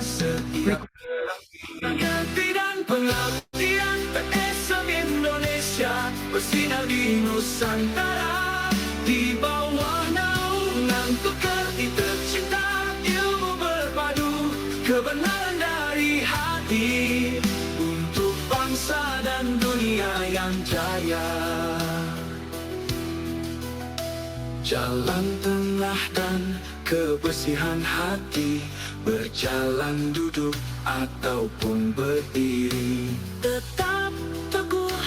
Setiap ganti dan pengabdian PSM Indonesia bersinar di Nusantara, di bawah naungan pekerti tercinta, ilmu berpadu kebenaran dari hati untuk bangsa dan dunia yang jaya. Jalan tengah dan kebersihan hati, berjalan duduk ataupun berdiri, tetap teguh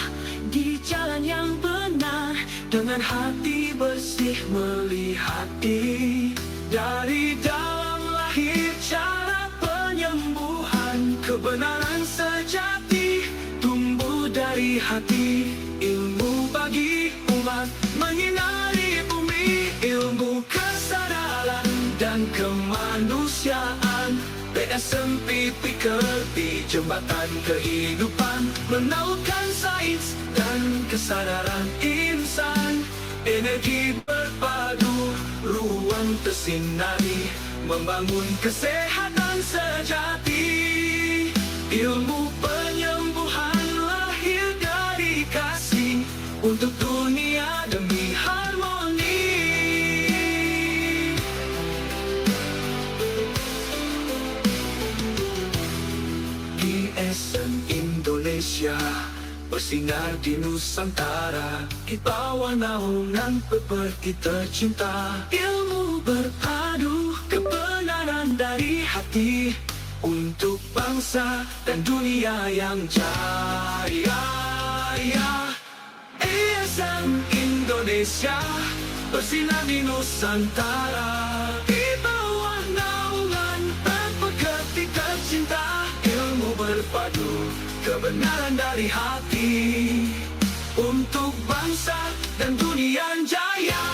di jalan yang benar, dengan hati bersih melihat diri. Dari dalam lahir cara penyembuhan, kebenaran sejati tumbuh dari hati, ilmu bagi umat menyinari bumi, ilmu kesadaran dan kemanusiaan. PSMP Pikerti jembatan kehidupan, menautkan sains dan kesadaran insan. Energi berpadu, ruang tersinari, membangun kesehatan sejati. Ilmu penyembuhan lahir dari kasih untuk dunia demi harmoni. PSM Indonesia bersinar di Nusantara, di bawah naungan pekerti tercinta, ilmu berpadu kebenaran dari hati untuk bangsa dan dunia yang jaya. PSM Indonesia bersinar di Nusantara, di bawah naungan pekerti tercinta, ilmu berpadu kebenaran dari hati untuk bangsa dan dunia yang jaya.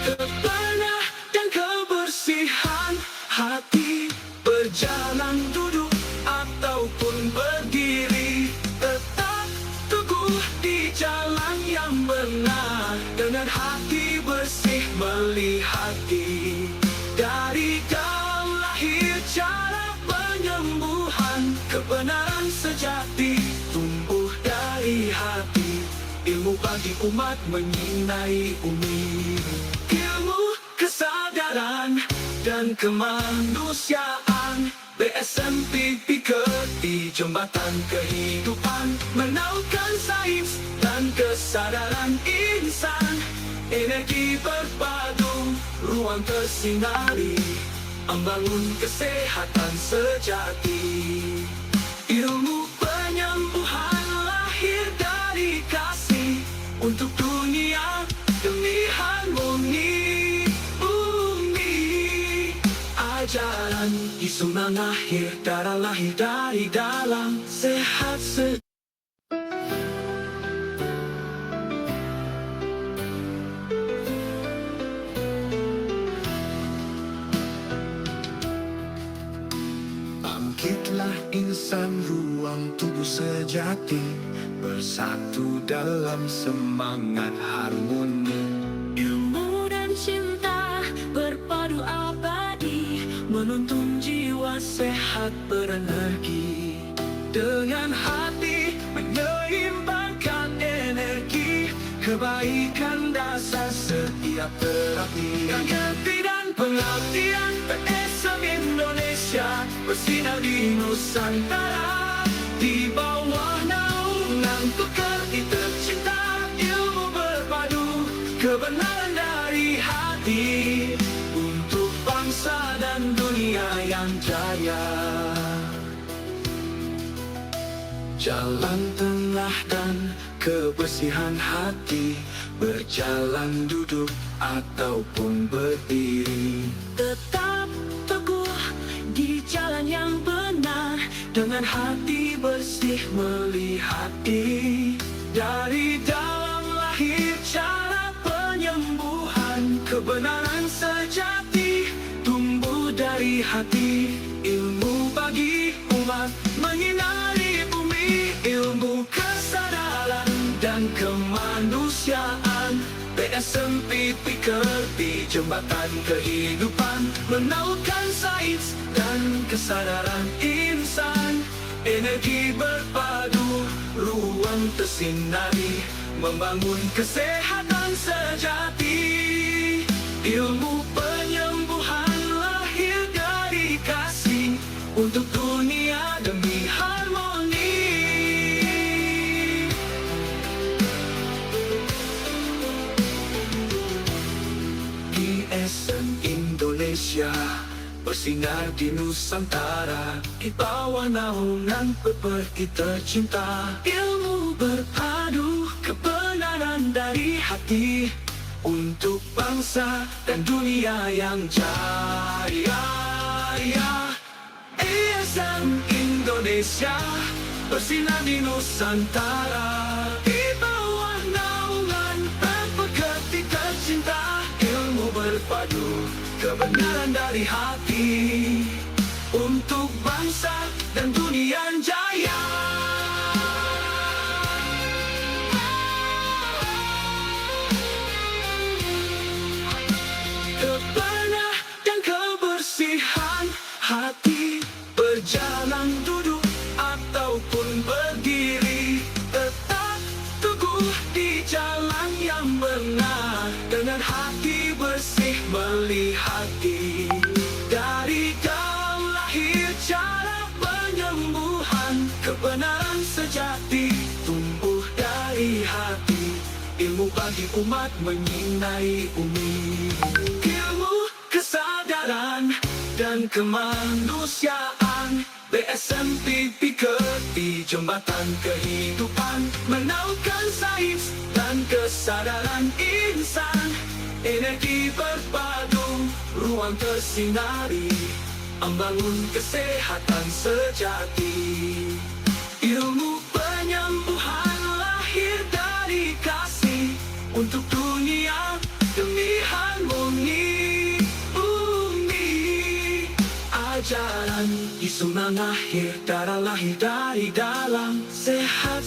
Kebenaran dan kebersihan hati, berjalan duduk ataupun berdiri, tetap teguh di jalan yang benar, dengan hati bersih melihat diri. Dari dalam lahir cara penyembuhan, kebenaran sejati tumbuh dari hati, ilmu bagi umat menyinari bumi, ilmu kesadaran dan kemanusiaan. PSMP Pikerti jembatan kehidupan, menautkan sains dan kesadaran insan. Energi berpadu, ruang tersinari, membangun kesehatan sejati. Ilmu penyembuhan lahir dari kasih untuk dunia demi harmoni bumi. Ajaran Yesus lahir dari dalam sehat sejati. Bangkitlah insan, ruang tubuh sejati, bersatu dalam semangat harmoni. Ilmu dan cinta berpadu abadi, Menuntun jiwa sehat berenergi, dengan hati menyeimbangkan energi, kebaikan dasar setiap terapi. Ganti dan pengabdian PSM Indonesia bersinar di Nusantara, di bawah naungan pekerti tercinta, ilmu berpadu kebenaran dari hati untuk bangsa dan dunia yang jaya. Jalan tengah dan kebersihan hati, berjalan duduk ataupun berdiri, tetap teguh di jalan yang benar, dengan hati bersih melihat diri. Dari dalam lahir cara penyembuhan, kebenaran sejati tumbuh dari hati, ilmu bagi umat menyinari bumi, ilmu kesadaran dan kemanusiaan. PSMP Pikerti jembatan kehidupan, menautkan sains dan kesadaran insan. Energi berpadu, ruang tersinari, membangun kesehatan sejati. Ilmu penyembuhan lahir dari kasih, untuk dunia demi harmoni. GSM Indonesia bersinar di Nusantara, di bawah naungan pepergi tercinta. Ilmu berpadu, kebenaran dari hati, untuk bangsa dan dunia yang jaya. GSM Indonesia bersinar di Nusantara, di bawah naungan pepergi tercinta. Ilmu berpadu, kebenaran dari hati, untuk bangsa dan dunia yang jaya. Kebenaran dan kebersihan hati, berjalan duduk ataupun berdiri, tetap teguh di jalan yang benar, dengan hati bersih melihat diri. Dari dalam lahir cara penyembuhan, kebenaran sejati tumbuh dari hati. Ilmu bagi umat menyinari bumi, ilmu kesadaran dan kemanusiaan. PSMP Pikerti jembatan kehidupan, menautkan sains dan kesadaran insan. Energi berpadu, ruang tersinari, membangun kesehatan sejati. Ilmu penyembuhan lahir dari kasih, untuk dunia demi harmoni bumi. Ajaran Yesus lahir dari dalam, sehat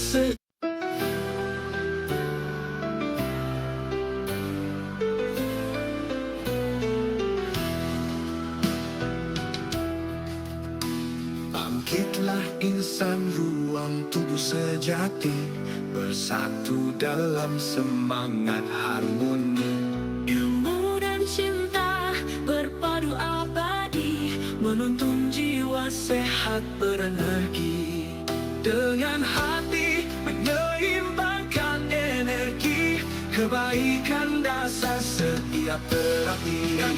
Bangkitlah insan, ruang tubuh sejati, bersatu dalam semangat harmoni. Ilmu dan cinta berpadu abadi, menuntun jiwa sehat berenergi. Dengan hati menyeimbangkan energi, kebaikan dasar setiap pengabdian.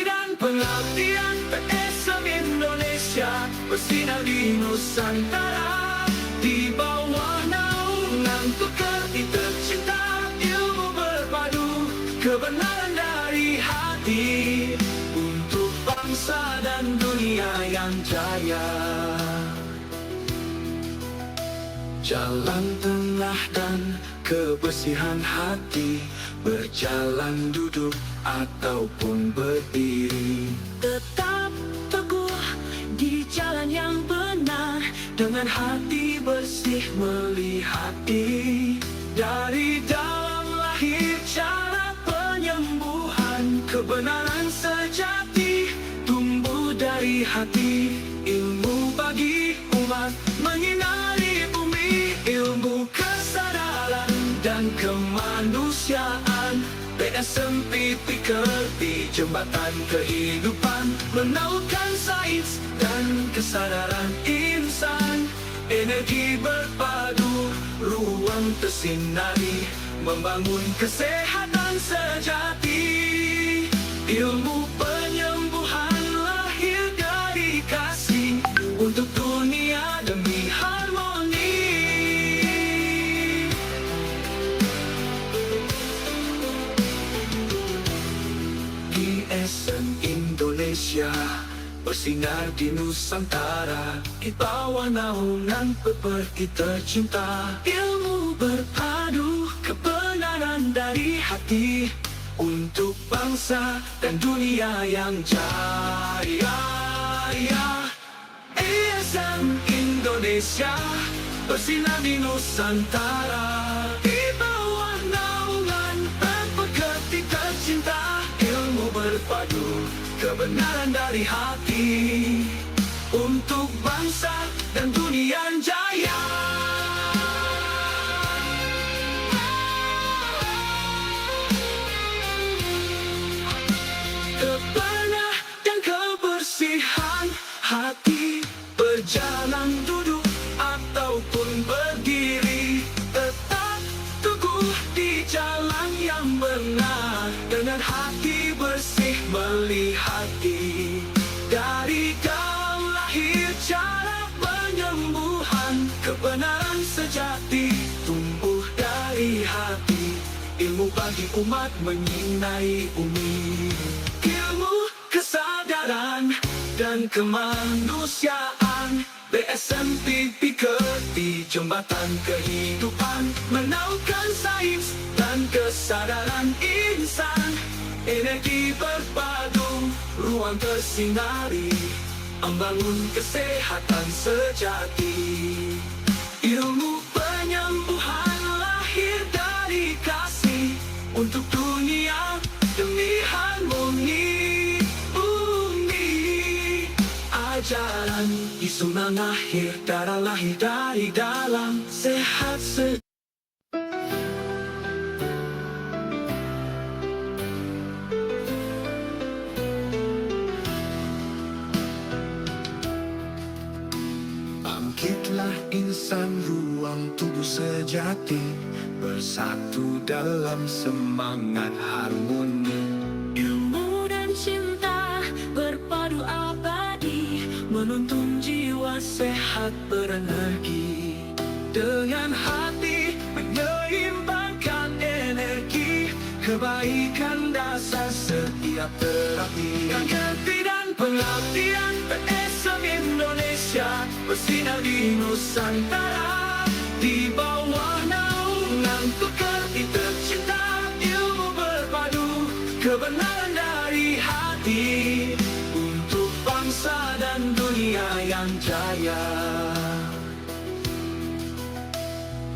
Dan pengabdian PSM Indonesia bersinar di Nusantara, di bawah naungan pekerti tercinta. Ilmu berpadu, kebenaran dari hati, untuk bangsa dan dunia yang jaya. Jalan tengah dan kebersihan hati, berjalan duduk ataupun berdiri, Tetap teguh di jalan yang benar, dengan hati bersih melihat diri. Dari dalam lahir cara penyembuhan, kebenaran sejati tumbuh dari hati. Ilmu bagi umat menyinari bumi, ilmu kesadaran dan kemanusiaan. PSMP Pikerti jembatan kehidupan, menautkan sains dan kesadaran insan. Energi berpadu, ruang tersinari, membangun kesehatan sejati. Ilmu penyembuhan lahir dari kasih, untuk dunia demi harmoni. GSM Indonesia bersinar di Nusantara, di bawah naungan pepergi tercinta. Ilmu berpadu, kebenaran dari hati, untuk bangsa dan dunia yang jaya. GSM Indonesia bersinar di Nusantara, di bawah naungan pepergi kebenaran dari hati, untuk bangsa dan dunia yang jaya. Kebenaran dan kebersihan hati, berjalan duduk ataupun berdiri, tetap teguh di jalan yang benar, dengan hati bersih melihati. Dari dalam lahir cara penyembuhan, kebenaran sejati tumbuh dari hati. Ilmu bagi umat menyinai bumi, ilmu kesadaran dan kemanusiaan. BSMPP di jembatan kehidupan, menaungan sains dan kesadaran insan. Energi berpadu, ruang tersinari, membangun kesehatan sejati. Ilmu penyembuhan lahir dari kasih, untuk dunia demi harmoni bumi. Ajaran Yesus lahir dari dalam, sehat sejati. Bangkitlah insan, ruang tubuh sejati, bersatu dalam semangat harmoni. Ilmu dan cinta berpadu abadi, menuntun jiwa sehat berenergi. Dengan hati menyeimbangkan energi, kebaikan dasar setiap terapi. Ganti dan pengabdian, PSM Indonesia bersinar di Nusantara. Di bawah naungan pekerti tercinta, ilmu berpadu, kebenaran dari hati, untuk bangsa dan dunia yang jaya.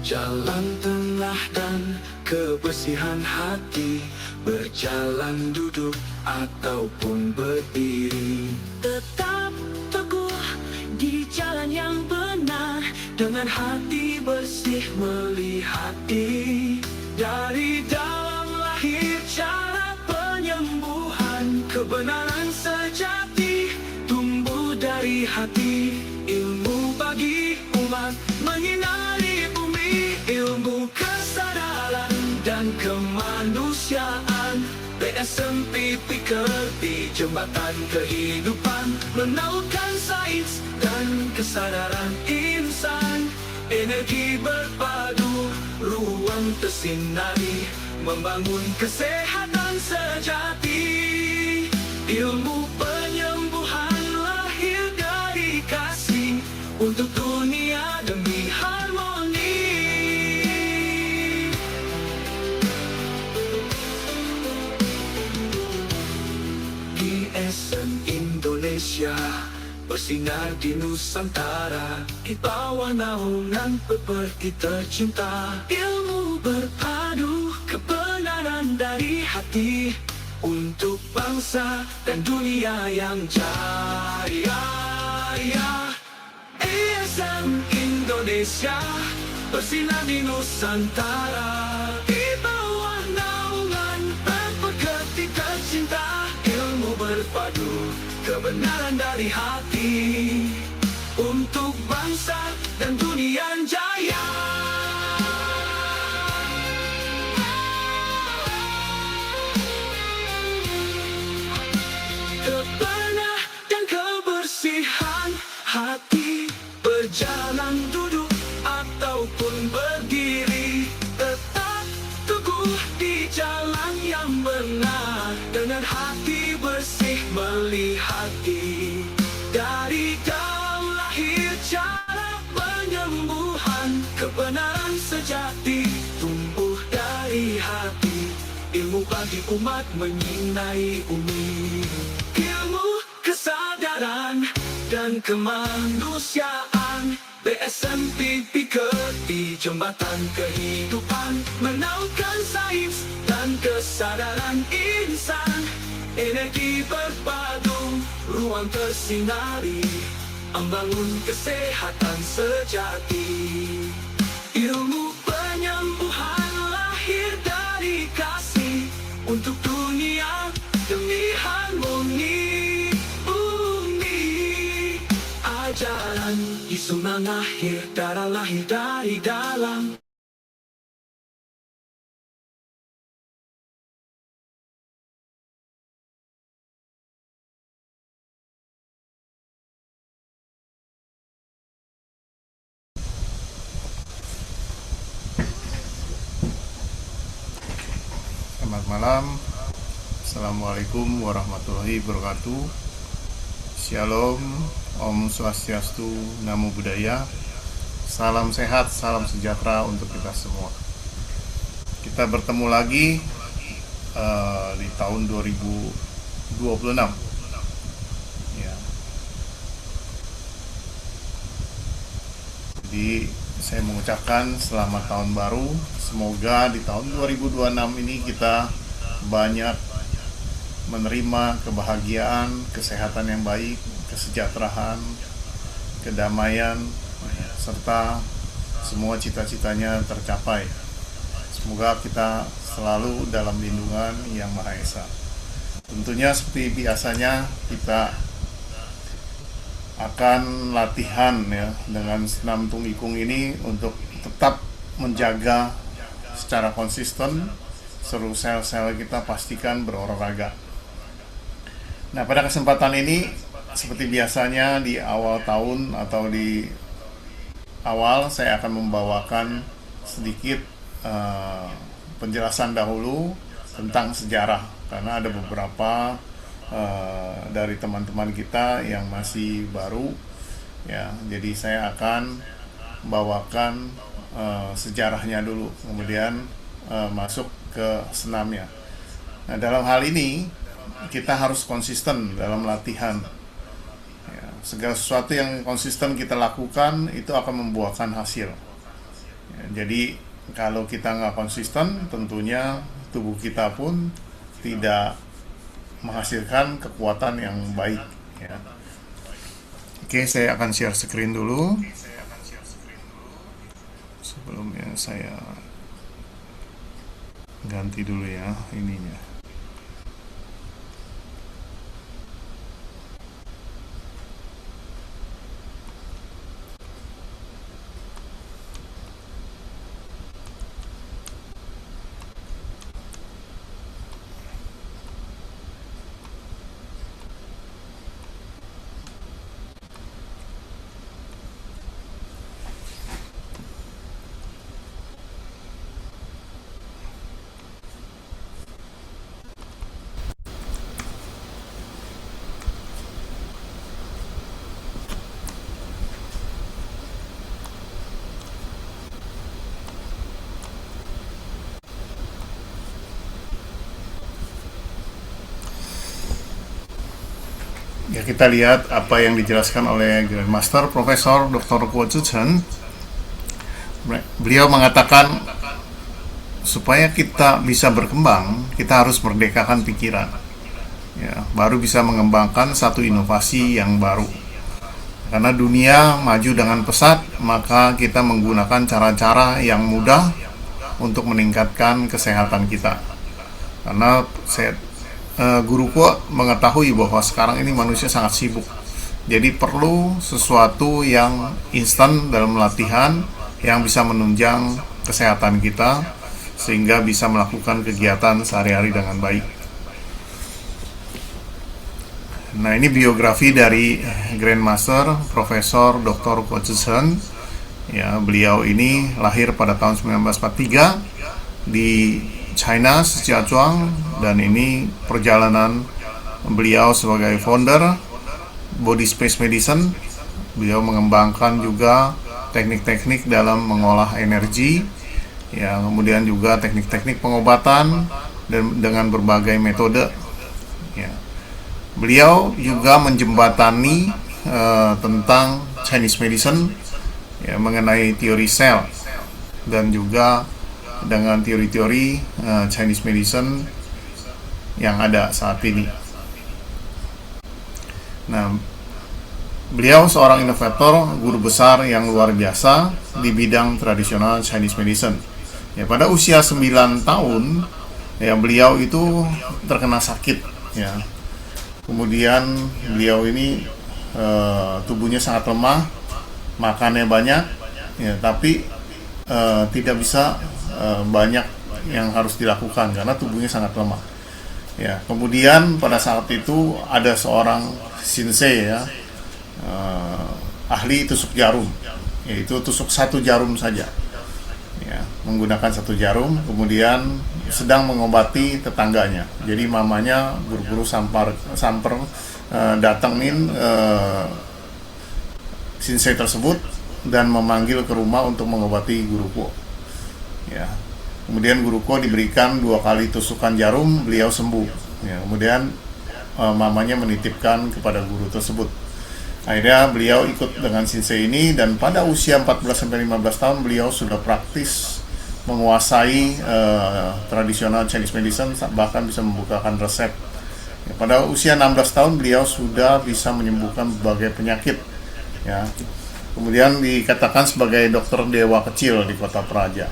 Jalan tengah dan kebersihan hati, berjalan duduk ataupun berdiri, Tetap teguh di jalan yang benar, dengan hati bersih melihati. Dari dalam lahir cara penyembuhan, kebenaran sejati tumbuh dari hati. Ilmu bagi umat menyinari bumi, ilmu kesadaran dan kemanusiaan. BSMPP di jembatan kehidupan, menaungan sains dan kesadaran insan. Energi berpadu, ruang tersinari, membangun kesehatan sejati. Ilmu penyembuhan lahir dari kasih, untuk dunia demi harmoni. BSM Indonesia bersinar di Nusantara, di bawah naungan pepergi tercinta. Ilmu berpadu, kebenaran dari hati, untuk bangsa dan dunia yang jaya. BSM Indonesia bersinar di Nusantara, di bawah naungan pepergi tercinta. Ilmu berpadu, kebenaran dari hati, untuk bangsa dan dunia yang jaya. Kebenaran dan kebersihan hati, berjalan duduk ataupun berdiri, tetap teguh di jalan yang benar, dengan hati bersih melihati. Dari dalam lahir cara penyembuhan, kebenaran sejati tumbuh dari hati. Ilmu bagi umat menyinai bumi, ilmu kesadaran dan kemanusiaan. BSMPP di jembatan kehidupan, menaungan sains dan kesadaran insan. Energi berpadu, ruang tersinari, membangun kesehatan sejati. Ilmu penyembuhan lahir dari kasih untuk dunia demi harmoni bumi. Ajaran Yesus mengakhir darah lahir dari dalam. Selamat malam. Assalamualaikum warahmatullahi wabarakatuh. Shalom, Om Swastiastu, Namo Buddhaya. Salam sehat, salam sejahtera untuk kita semua. Kita bertemu lagi di tahun 2026. Ya. Jadi saya mengucapkan selamat tahun baru. Semoga di tahun 2026 ini kita banyak menerima kebahagiaan, kesehatan yang baik, kesejahteraan, kedamaian, serta semua cita-citanya tercapai. Semoga kita selalu dalam lindungan Yang Maha Esa. Tentunya seperti biasanya kita akan latihan ya dengan senam tungikung ini untuk tetap menjaga secara konsisten seluruh sel-sel kita pastikan berolahraga. Nah, pada kesempatan ini seperti biasanya di awal tahun atau di awal saya akan membawakan sedikit penjelasan dahulu tentang sejarah, karena ada beberapa dari teman-teman kita yang masih baru ya, jadi saya akan bawakan sejarahnya dulu, kemudian masuk ke senamnya. Nah, dalam hal ini kita harus konsisten dalam latihan ya, segala sesuatu yang konsisten kita lakukan itu akan membuahkan hasil ya, jadi kalau kita nggak konsisten tentunya tubuh kita pun tidak menghasilkan kekuatan yang baik ya. Oke, saya akan share screen dulu. Sebelumnya saya ganti dulu ya ininya. Ya, kita lihat apa yang dijelaskan oleh Grandmaster Profesor Dr. Guo Zhichen. Beliau mengatakan supaya kita bisa berkembang, kita harus merdekakan pikiran. Ya, baru bisa mengembangkan satu inovasi yang baru. Karena dunia maju dengan pesat, maka kita menggunakan cara-cara yang mudah untuk meningkatkan kesehatan kita. Karena guruku mengetahui bahwa sekarang ini manusia sangat sibuk, jadi perlu sesuatu yang instan dalam latihan yang bisa menunjang kesehatan kita sehingga bisa melakukan kegiatan sehari-hari dengan baik. Nah, ini biografi dari Grandmaster Profesor Dr. Guo Zhichen ya. Beliau ini lahir pada tahun 1943 di China, Sichuan, dan ini perjalanan beliau sebagai founder Body Space Medicine. Beliau mengembangkan juga teknik-teknik dalam mengolah energi ya, kemudian juga teknik-teknik pengobatan dan dengan berbagai metode ya. Beliau juga menjembatani tentang Chinese medicine ya, mengenai teori sel dan juga dengan teori-teori Chinese medicine yang ada saat ini. Nah, beliau seorang inovator, guru besar yang luar biasa di bidang tradisional Chinese medicine. Ya, pada usia 9 tahun, ya beliau itu terkena sakit. Ya, kemudian beliau ini tubuhnya sangat lemah, makannya banyak, ya, tapi tidak bisa banyak yang harus dilakukan karena tubuhnya sangat lemah. Ya, kemudian pada saat itu ada seorang sensei, ya, ahli tusuk jarum, yaitu tusuk 1 jarum saja, ya, menggunakan 1 jarum, kemudian sedang mengobati tetangganya. Jadi mamanya buru-buru samper datengin sensei tersebut dan memanggil ke rumah untuk mengobati Guruko. Ya, kemudian Guruko diberikan 2 kali tusukan jarum, beliau sembuh. Ya, kemudian mamanya menitipkan kepada guru tersebut. Akhirnya beliau ikut dengan sensei ini, dan pada usia 14-15 tahun beliau sudah praktis menguasai tradisional Chinese medicine, bahkan bisa membukakan resep. Ya, pada usia 16 tahun beliau sudah bisa menyembuhkan berbagai penyakit. Ya, kemudian dikatakan sebagai dokter dewa kecil di kota Praja.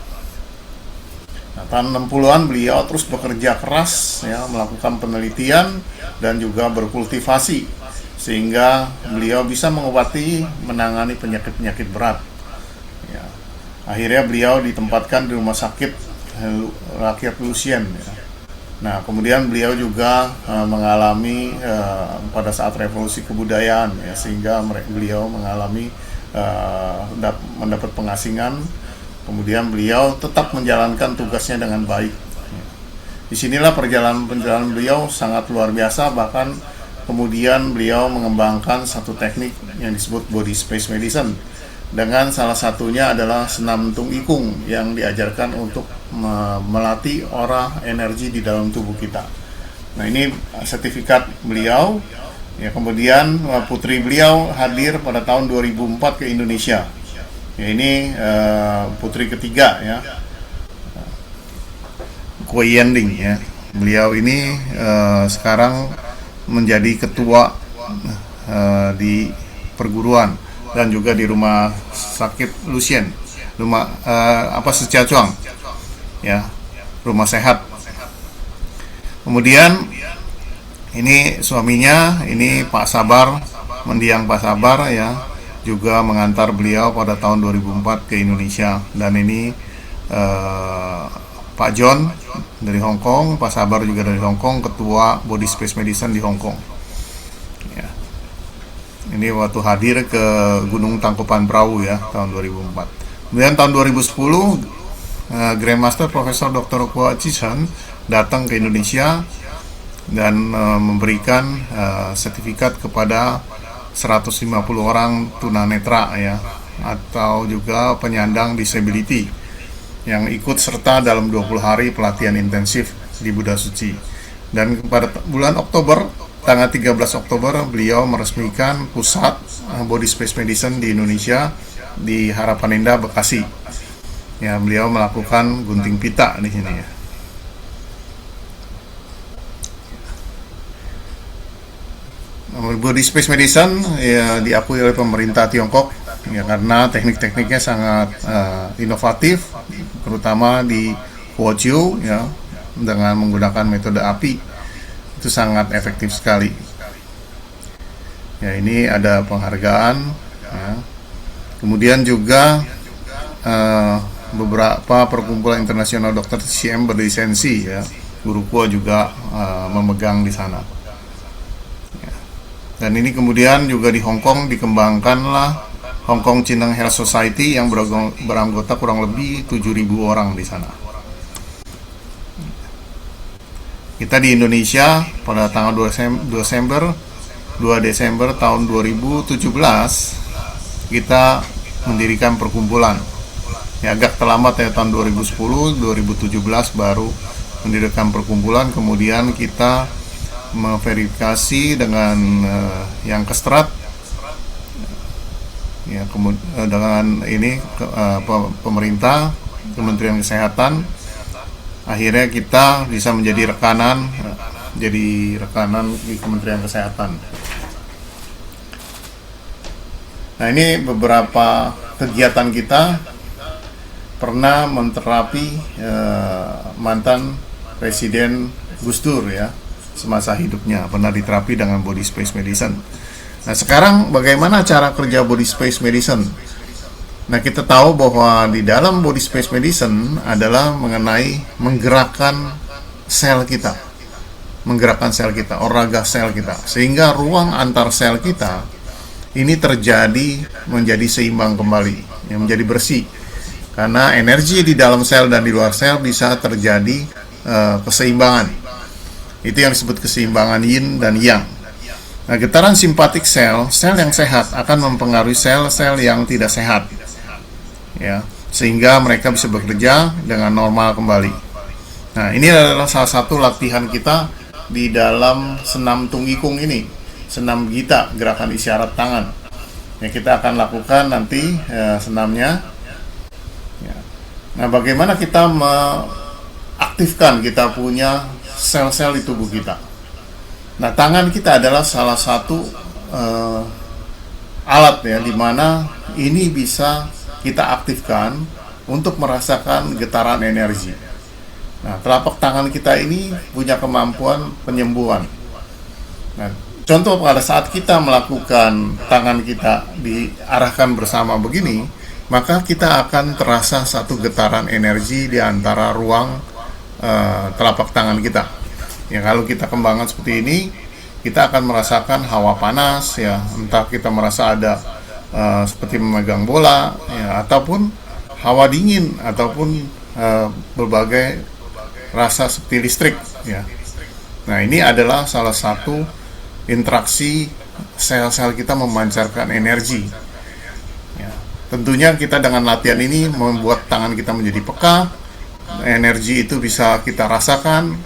Nah, tahun 60-an beliau terus bekerja keras, ya, melakukan penelitian dan juga berkultivasi, sehingga beliau bisa mengobati, menangani penyakit-penyakit berat. Ya, akhirnya beliau ditempatkan di rumah sakit rakyat Lucien. Ya. Nah, kemudian beliau juga mengalami pada saat revolusi kebudayaan, ya, sehingga beliau mengalami mendapat pengasingan. Kemudian beliau tetap menjalankan tugasnya dengan baik. Disinilah perjalanan beliau sangat luar biasa, bahkan kemudian beliau mengembangkan satu teknik yang disebut body space medicine, dengan salah satunya adalah senam tung ikung yang diajarkan untuk melatih aura energi di dalam tubuh kita. Nah, ini sertifikat beliau. Ya, kemudian putri beliau hadir pada tahun 2004 ke Indonesia. Ya, ini putri ketiga, ya, Kuo Yending, ya. Beliau ini sekarang menjadi ketua di perguruan dan juga di rumah sakit Lucien, rumah Seciacuang, ya, rumah sehat. Kemudian ini suaminya, ini Pak Sabar, mendiang Pak Sabar, ya, juga mengantar beliau pada tahun 2004 ke Indonesia. Dan ini Pak John dari Hong Kong, Pak Sabar juga dari Hong Kong, ketua Body Space Medicine di Hong Kong. Ya. Ini waktu hadir ke Gunung Tangkuban Perahu, ya, tahun 2004. Kemudian tahun 2010 Grandmaster Profesor Dr. Kuo Chi-Chen datang ke Indonesia dan memberikan sertifikat kepada 150 orang tunanetra, ya, atau juga penyandang disability yang ikut serta dalam 20 hari pelatihan intensif di Buddha Suci. Dan pada bulan Oktober, tanggal 13 Oktober, beliau meresmikan pusat Body Space Medicine di Indonesia di Harapan Indah, Bekasi. Ya, beliau melakukan gunting pita di sini, ya. Body Space Medicine, ya, diakui oleh pemerintah Tiongkok, ya, karena teknik-tekniknya sangat inovatif, terutama di Huojiu, ya, dengan menggunakan metode api, itu sangat efektif sekali. Ya, ini ada penghargaan, ya. Kemudian juga beberapa perkumpulan internasional dokter TCM berlisensi, ya, Guru Kuo juga memegang di sana. Dan ini kemudian juga di Hong Kong dikembangkanlah Hong Kong Chineng Health Society yang beranggota kurang lebih 7.000 orang di sana. Kita di Indonesia pada tanggal 2 Desember tahun 2017 kita mendirikan perkumpulan. Ya, agak terlambat, ya, tahun 2010-2017 baru mendirikan perkumpulan. Kemudian kita memverifikasi dengan yang Kestrat, ya, dengan ini pemerintah, Kementerian Kesehatan. Akhirnya kita bisa menjadi rekanan di Kementerian Kesehatan. Nah, ini beberapa kegiatan kita pernah menterapi mantan Presiden Gus Dur ya, semasa hidupnya pernah diterapi dengan body space medicine. Nah, sekarang bagaimana cara kerja body space medicine? Nah, kita tahu bahwa di dalam body space medicine adalah mengenai menggerakkan sel kita, olahraga sel kita, sehingga ruang antar sel kita ini menjadi seimbang kembali, menjadi bersih. Karena energi di dalam sel dan di luar sel bisa terjadi keseimbangan. Itu yang disebut keseimbangan yin dan yang. Nah, getaran simpatik sel yang sehat akan mempengaruhi sel-sel yang tidak sehat. Ya, sehingga mereka bisa bekerja dengan normal kembali. Nah, ini adalah salah satu latihan kita di dalam senam tunggikung ini, senam gita, gerakan isyarat tangan. Ya, kita akan lakukan nanti senamnya. Ya. Nah, bagaimana kita mengaktifkan kita punya sel-sel di tubuh kita? Nah, tangan kita adalah salah satu alat ya, di mana ini bisa kita aktifkan untuk merasakan getaran energi. Nah, telapak tangan kita ini punya kemampuan penyembuhan. Nah, contoh pada saat kita melakukan tangan kita diarahkan bersama begini, maka kita akan terasa satu getaran energi di antara ruang telapak tangan kita. Ya, kalau kita kembangkan seperti ini, kita akan merasakan hawa panas ya, entah kita merasa ada seperti memegang bola ya, ataupun hawa dingin, ataupun berbagai rasa seperti listrik ya. Nah, ini adalah salah satu interaksi sel-sel kita memancarkan energi ya. Tentunya kita dengan latihan ini membuat tangan kita menjadi peka, energi itu bisa kita rasakan,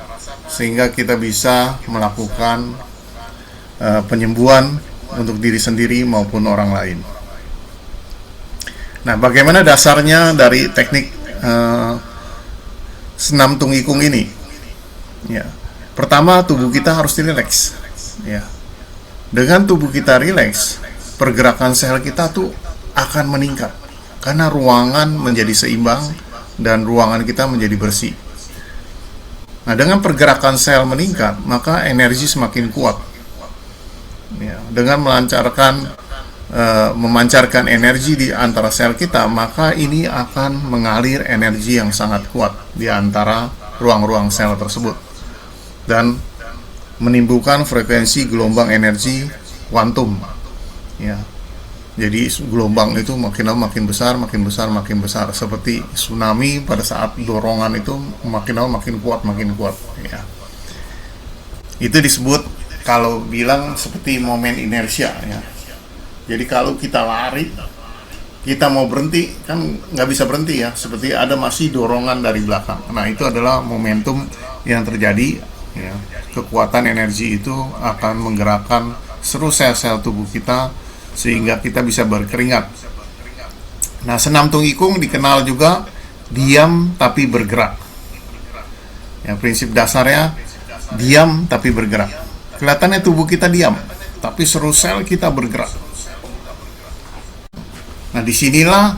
sehingga kita bisa melakukan penyembuhan untuk diri sendiri maupun orang lain. Nah, bagaimana dasarnya dari teknik senam tunggikung ini? Ya, pertama tubuh kita harus rileks. Ya, dengan tubuh kita rileks, pergerakan sel kita tuh akan meningkat karena ruangan menjadi seimbang dan ruangan kita menjadi bersih. Nah, dengan pergerakan sel meningkat, maka energi semakin kuat. Ya, dengan memancarkan energi di antara sel kita, maka ini akan mengalir energi yang sangat kuat di antara ruang-ruang sel tersebut dan menimbulkan frekuensi gelombang energi kuantum. Ya, jadi gelombang itu makin lama makin besar, seperti tsunami pada saat dorongan itu makin lama makin kuat. Ya, itu disebut, kalau bilang seperti momen inersia ya. Jadi kalau kita lari, kita mau berhenti, kan nggak bisa berhenti ya, seperti ada masih dorongan dari belakang. Nah, itu adalah momentum yang terjadi ya. Kekuatan energi itu akan menggerakkan seluruh sel-sel tubuh kita sehingga kita bisa berkeringat. Nah, senam tunggikung dikenal juga diam tapi bergerak. Ya, prinsip dasarnya diam tapi bergerak. Kelihatannya tubuh kita diam, tapi seluruh sel kita bergerak. Nah, disinilah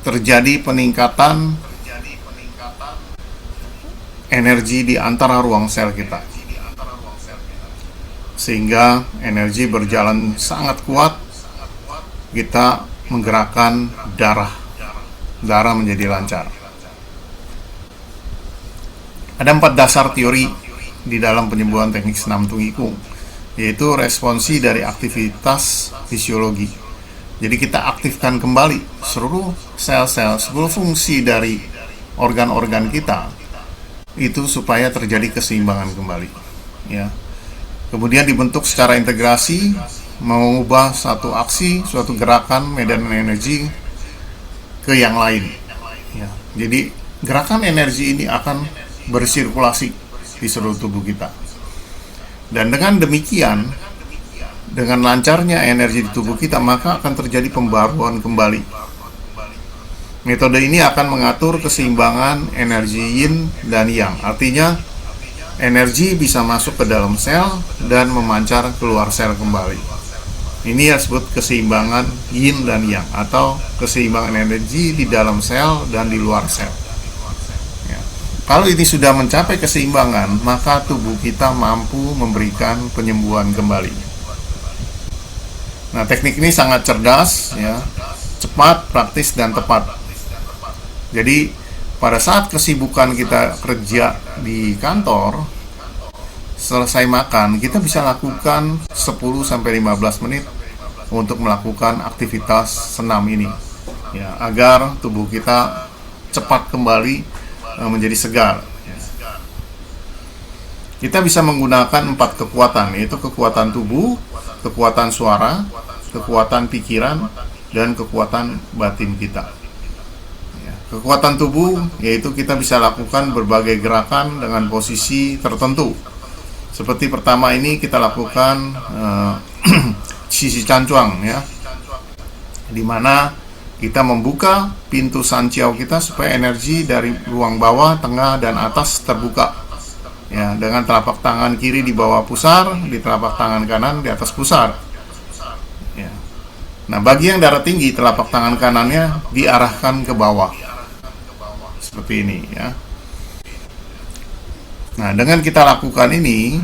terjadi peningkatan energi di antara ruang sel kita, sehingga energi berjalan sangat kuat. Kita menggerakkan darah menjadi lancar. Ada 4 dasar teori di dalam penyembuhan teknik senam tunggikung, yaitu responsi dari aktivitas fisiologi. Jadi kita aktifkan kembali seluruh sel-sel, seluruh fungsi dari organ-organ kita itu supaya terjadi keseimbangan kembali. Ya. Kemudian dibentuk secara integrasi, mengubah satu aksi, suatu gerakan, medan energi ke yang lain. Ya. Jadi gerakan energi ini akan bersirkulasi di seluruh tubuh kita. Dan dengan demikian, dengan lancarnya energi di tubuh kita, maka akan terjadi pembaruan kembali. Metode ini akan mengatur keseimbangan energi yin dan yang. Artinya, energi bisa masuk ke dalam sel dan memancar keluar sel kembali. Ini yang disebut keseimbangan yin dan yang, atau keseimbangan energi di dalam sel dan di luar sel. Ya. Kalau ini sudah mencapai keseimbangan, maka tubuh kita mampu memberikan penyembuhan kembali. Nah, teknik ini sangat cerdas, ya, cepat, praktis, dan tepat. Jadi, pada saat kesibukan kita kerja di kantor, selesai makan, kita bisa lakukan 10-15 menit untuk melakukan aktivitas senam ini, ya, agar tubuh kita cepat kembali menjadi segar. Kita bisa menggunakan 4 kekuatan, yaitu kekuatan tubuh, kekuatan suara, kekuatan pikiran, dan kekuatan batin kita. Ya, kekuatan tubuh yaitu kita bisa lakukan berbagai gerakan dengan posisi tertentu. Seperti pertama ini kita lakukan sisi cancuang, ya, di mana kita membuka pintu sanciau kita supaya energi dari ruang bawah, tengah, dan atas terbuka. Ya, dengan telapak tangan kiri di bawah pusar, di telapak tangan kanan di atas pusar. Ya. Nah, bagi yang darah tinggi, telapak tangan kanannya diarahkan ke bawah, seperti ini, ya. Nah, dengan kita lakukan ini,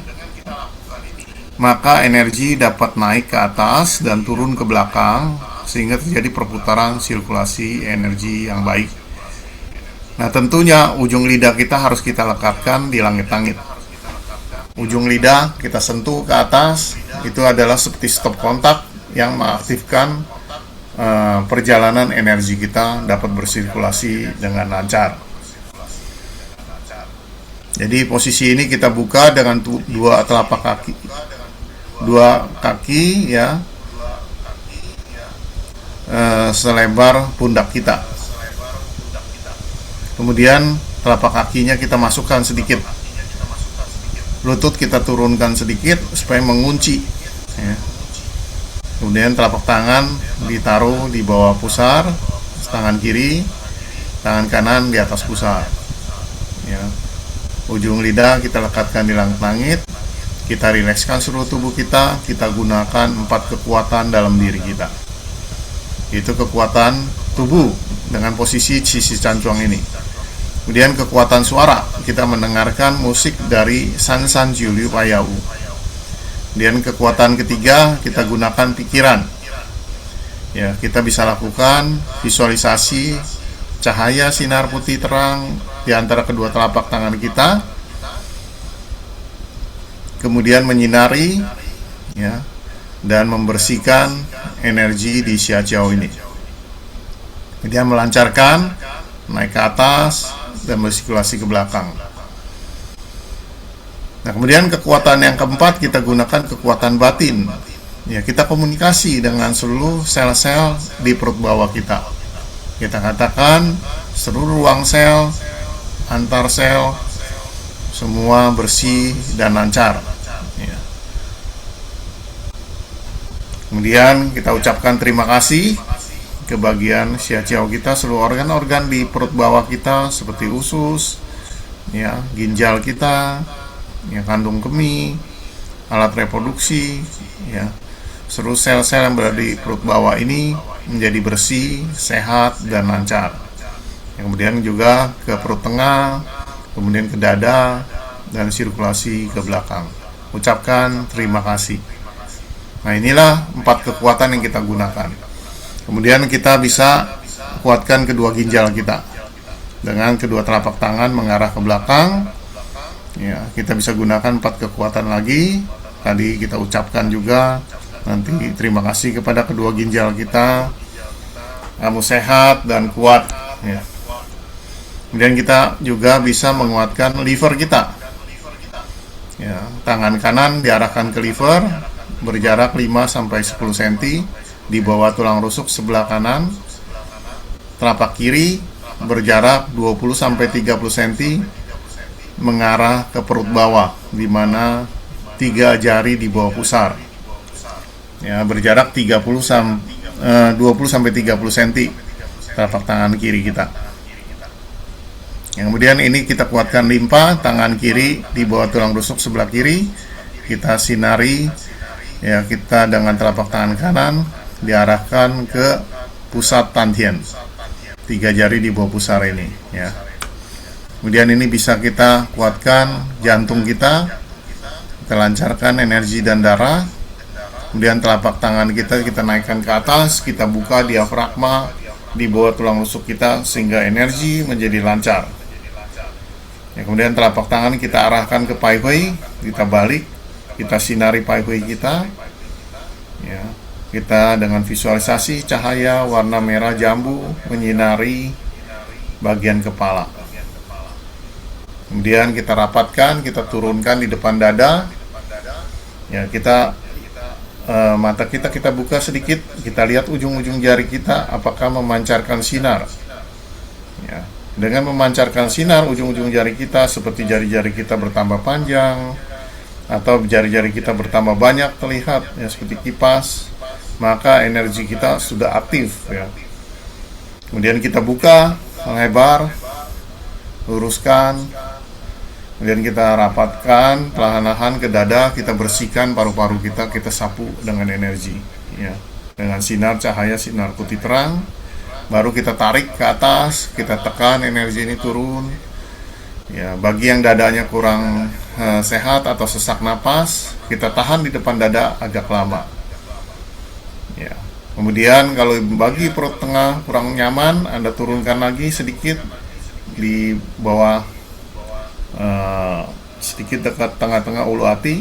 maka energi dapat naik ke atas dan turun ke belakang, sehingga terjadi perputaran sirkulasi energi yang baik. Nah, tentunya ujung lidah kita harus kita lekatkan di langit-langit. Ujung lidah kita sentuh ke atas, itu adalah seperti stop kontak yang mengaktifkan perjalanan energi kita dapat bersirkulasi dengan lancar. Jadi posisi ini kita buka dengan dua telapak kaki, ya, selebar pundak kita. Kemudian telapak kakinya kita masukkan sedikit, lutut kita turunkan sedikit supaya mengunci, ya. Kemudian telapak tangan ditaruh di bawah pusar, tangan kiri, tangan kanan di atas pusar, ya. Ujung lidah kita lekatkan di langit-langit. Kita rilekskan seluruh tubuh kita. Kita gunakan 4 kekuatan dalam diri kita. Itu kekuatan tubuh dengan posisi sisi cancuang ini. Kemudian kekuatan suara, kita mendengarkan musik dari San Juliu Payau. Kemudian kekuatan ketiga, kita gunakan pikiran. Ya, kita bisa lakukan visualisasi cahaya sinar putih terang di antara kedua telapak tangan kita, kemudian menyinari, ya, dan membersihkan energi di xiajiao ini. Kemudian melancarkan, naik ke atas, dan bersirkulasi ke belakang. Nah, kemudian kekuatan yang keempat, kita gunakan kekuatan batin. Ya, kita komunikasi dengan seluruh sel-sel di perut bawah kita. Kita katakan seluruh ruang sel, antar sel, semua bersih dan lancar, ya. Kemudian kita ucapkan terima kasih ke bagian xiajiao kita, seluruh organ-organ di perut bawah kita seperti usus, ya, ginjal kita, ya, kandung kemih, alat reproduksi, ya. Seluruh sel-sel yang berada di perut bawah ini menjadi bersih, sehat, dan lancar. Kemudian juga ke perut tengah, kemudian ke dada, dan sirkulasi ke belakang. Ucapkan terima kasih. Nah, inilah 4 kekuatan yang kita gunakan. Kemudian kita bisa kuatkan kedua ginjal kita dengan kedua telapak tangan mengarah ke belakang. Ya, kita bisa gunakan 4 kekuatan lagi. Tadi kita ucapkan juga nanti terima kasih kepada kedua ginjal kita. Kamu sehat dan kuat, ya. Kemudian kita juga bisa menguatkan liver kita. Ya, tangan kanan diarahkan ke liver berjarak 5-10 cm di bawah tulang rusuk sebelah kanan. Telapak kiri berjarak 20-30 cm mengarah ke perut bawah, di mana 3 jari di bawah pusar. Ya, berjarak 20-30 cm telapak tangan kiri kita. Yang kemudian ini kita kuatkan limpa, tangan kiri di bawah tulang rusuk sebelah kiri. Kita sinari, ya kita dengan telapak tangan kanan diarahkan ke pusat Tantien, 3 jari di bawah pusar ini ya. Kemudian ini bisa kita kuatkan jantung kita lancarkan energi dan darah. Kemudian telapak tangan kita naikkan ke atas, kita buka diafragma di bawah tulang rusuk kita sehingga energi menjadi lancar ya. Kemudian telapak tangan kita arahkan ke Pai Hui, kita balik, kita sinari Pai Hui kita ya. Kita dengan visualisasi cahaya warna merah jambu menyinari bagian kepala. Kemudian kita rapatkan, kita turunkan di depan dada ya. Kita mata kita buka sedikit, kita lihat ujung-ujung jari kita apakah memancarkan sinar ya. Dengan memancarkan sinar, ujung-ujung jari kita seperti jari-jari kita bertambah panjang atau jari-jari kita bertambah banyak terlihat ya, seperti kipas, maka energi kita sudah aktif ya. Kemudian kita buka lebar, luruskan, kemudian kita rapatkan perlahan-lahan ke dada, kita bersihkan paru-paru kita sapu dengan energi ya, dengan sinar cahaya sinar putih terang. Baru kita tarik ke atas, kita tekan energi ini turun ya. Bagi yang dadanya kurang sehat atau sesak napas, kita tahan di depan dada agak lama ya. Kemudian kalau bagi perut tengah kurang nyaman, Anda turunkan lagi sedikit di bawah sedikit dekat tengah-tengah ulu hati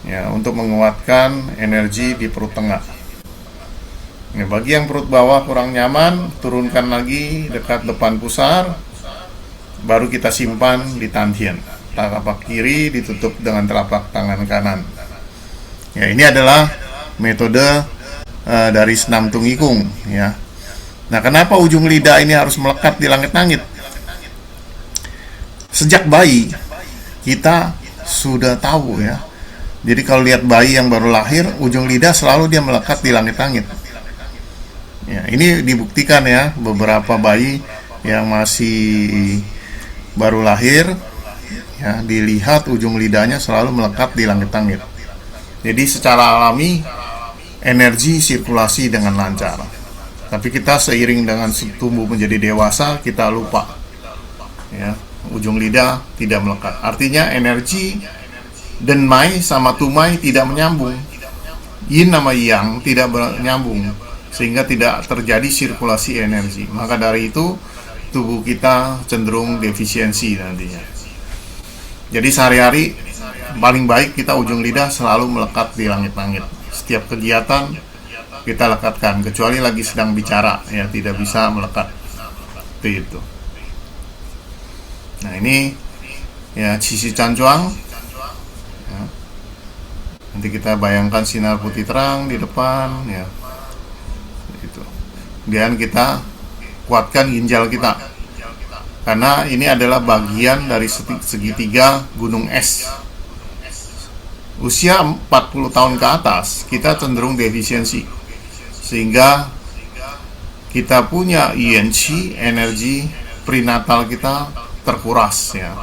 ya, untuk menguatkan energi di perut tengah ya. Bagi yang perut bawah kurang nyaman, turunkan lagi dekat depan pusar, baru kita simpan di Tantien. Telapak kiri ditutup dengan telapak tangan kanan ya. Ini adalah metode dari senam Tungikung ya. Nah, kenapa ujung lidah ini harus melekat di langit-langit? Sejak bayi kita sudah tahu ya. Jadi kalau lihat bayi yang baru lahir, ujung lidah selalu dia melekat di langit-langit ya. Ini dibuktikan ya, beberapa bayi yang masih baru lahir ya, dilihat ujung lidahnya selalu melekat di langit-langit. Jadi secara alami energi sirkulasi dengan lancar. Tapi kita seiring dengan tumbuh menjadi dewasa, kita lupa ya, ujung lidah tidak melekat. Artinya energi denmai sama tumai tidak menyambung, yin sama yang tidak menyambung, sehingga tidak terjadi sirkulasi energi. Maka dari itu tubuh kita cenderung defisiensi nantinya. Jadi sehari-hari paling baik kita ujung lidah selalu melekat di langit-langit. Setiap kegiatan kita lekatkan, kecuali lagi sedang bicara ya, tidak bisa melekat seperti itu. Nah, ini ya Qi Cancuang ya. Nanti kita bayangkan sinar putih terang di depan ya, itu. Kemudian kita kuatkan ginjal kita, karena ini adalah bagian dari segitiga gunung es. Usia 40 tahun ke atas kita cenderung defisiensi, sehingga kita punya Yin-Qi, energi prenatal kita terkuras ya.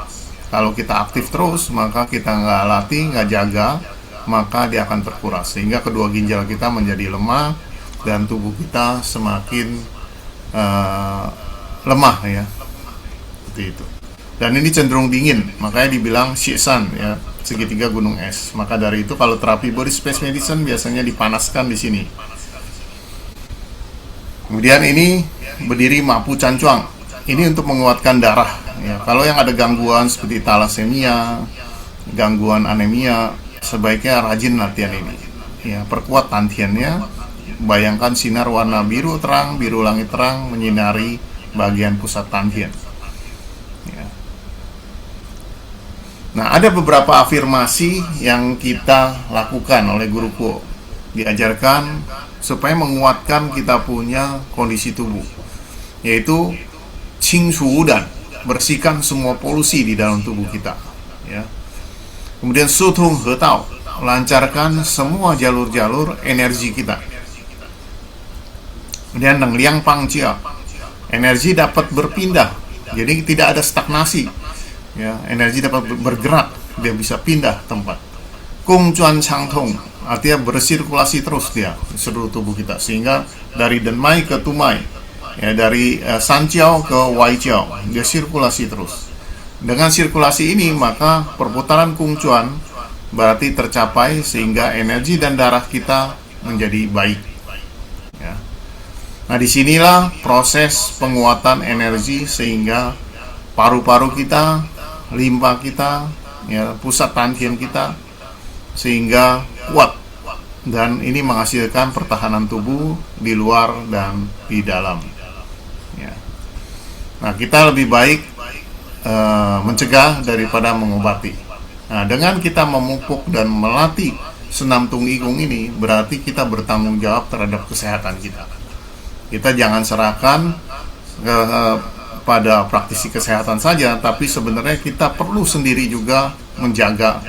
Kalau kita aktif terus, maka kita nggak latih, nggak jaga, maka dia akan terkuras, sehingga kedua ginjal kita menjadi lemah dan tubuh kita semakin lemah ya, seperti itu. Dan ini cenderung dingin, makanya dibilang Shisan ya, segitiga gunung es. Maka dari itu kalau terapi body space medicine biasanya dipanaskan di sini. Kemudian ini berdiri Mapu Cancuang. Ini untuk menguatkan darah ya. Kalau yang ada gangguan seperti talasemia, gangguan anemia, sebaiknya rajin latihan ini ya, perkuat Tantiennya. Bayangkan sinar warna biru terang, biru langit terang menyinari bagian pusat Tantien ya. Nah, ada beberapa afirmasi yang kita lakukan oleh Guru Kuo, diajarkan supaya menguatkan kita punya kondisi tubuh, yaitu Qing Shu dan bersihkan semua polusi di dalam tubuh kita ya. Kemudian Su Tung He Tao, lancarkan semua jalur-jalur energi kita. Kemudian Neng Liang Pang Jia, energi dapat berpindah, jadi tidak ada stagnasi ya, energi dapat bergerak, dia bisa pindah tempat. Kung Chuan Chang Tong, artinya bersirkulasi terus dia di seluruh tubuh kita, sehingga dari Denmai ke Tumai, ya, dari Sanqiao ke Waiqiao, dia sirkulasi terus. Dengan sirkulasi ini maka perputaran Kungcuan berarti tercapai, sehingga energi dan darah kita menjadi baik. Ya. Nah, disinilah proses penguatan energi, sehingga paru-paru kita, limpa kita, ya, pusat tansian kita, sehingga kuat, dan ini menghasilkan pertahanan tubuh di luar dan di dalam. Ya. Nah, kita lebih baik mencegah daripada mengobati. Nah, dengan kita memupuk dan melatih senam tung igung ini, berarti kita bertanggung jawab terhadap kesehatan kita. Kita jangan serahkan pada praktisi kesehatan saja, tapi sebenarnya kita perlu sendiri juga menjaga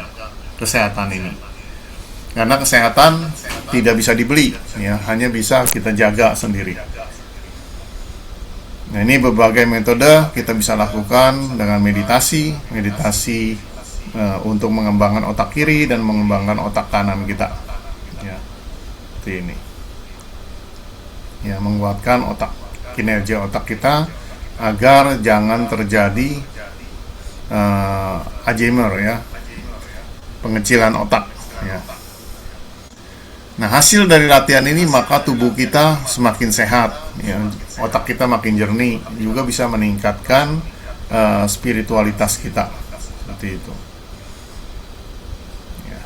kesehatan ini, karena kesehatan tidak bisa dibeli, ya, hanya bisa kita jaga sendiri. Nah, ini berbagai metode kita bisa lakukan dengan meditasi untuk mengembangkan otak kiri dan mengembangkan otak kanan kita, ya, seperti ini, ya, menguatkan kinerja otak kita agar jangan terjadi Alzheimer, ya, pengecilan otak, ya. Nah, hasil dari latihan ini maka tubuh kita semakin sehat, ya, otak kita makin jernih, juga bisa meningkatkan spiritualitas kita, seperti itu. Ya.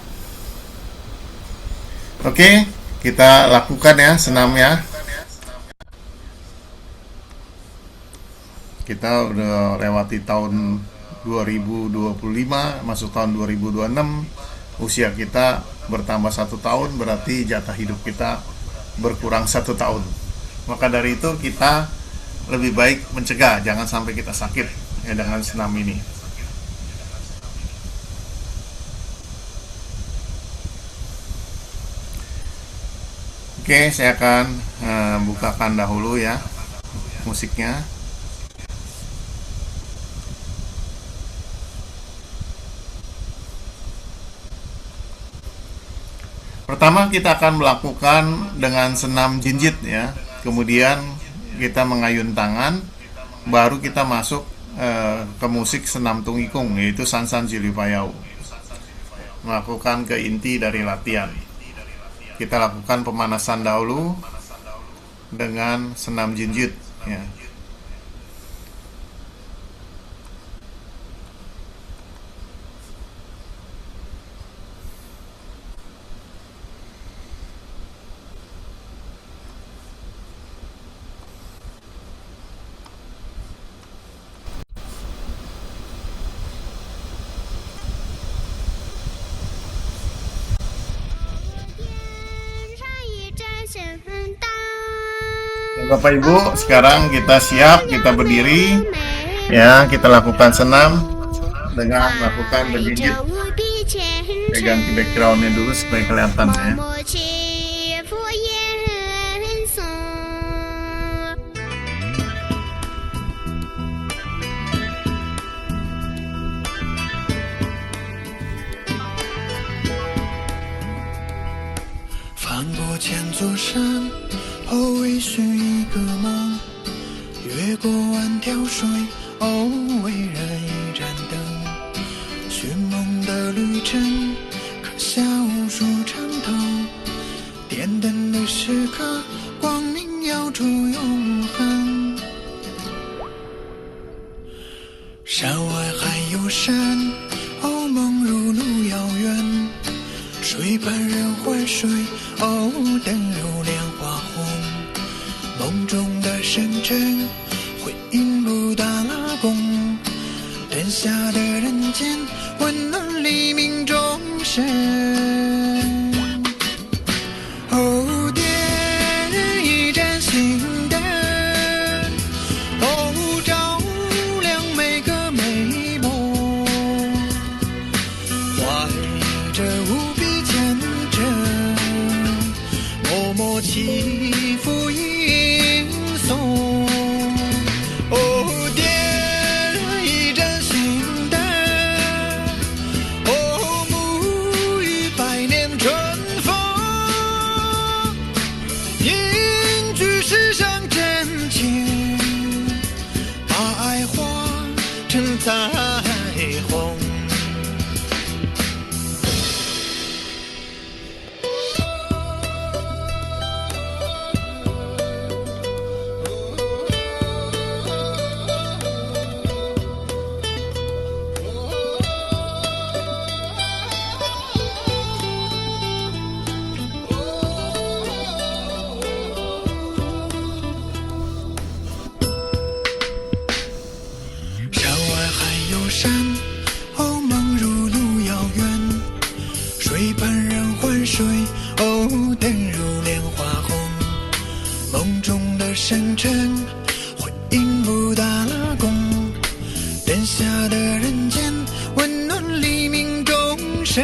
Oke, kita lakukan ya senamnya. Kita udah lewati tahun 2025, masuk tahun 2026. Usia kita bertambah 1 tahun, berarti jatah hidup kita berkurang 1 tahun. Maka dari itu kita lebih baik mencegah, jangan sampai kita sakit, ya, dengan senam ini. Oke, saya akan bukakan dahulu ya musiknya. Pertama kita akan melakukan dengan senam jinjit, ya. Kemudian kita mengayun tangan, baru kita masuk ke musik senam tung ikung, yaitu Sansan Jilipayau. Melakukan ke inti dari latihan. Kita lakukan pemanasan dahulu dengan senam jinjit, ya. Bapak Ibu, sekarang kita siap, kita berdiri, ya, kita lakukan senam dengan melakukan berjinjit. Pegang ke backgroundnya dulu supaya kelihatan, ya. 晨，回应不打工，点下的人间，温暖黎明钟声。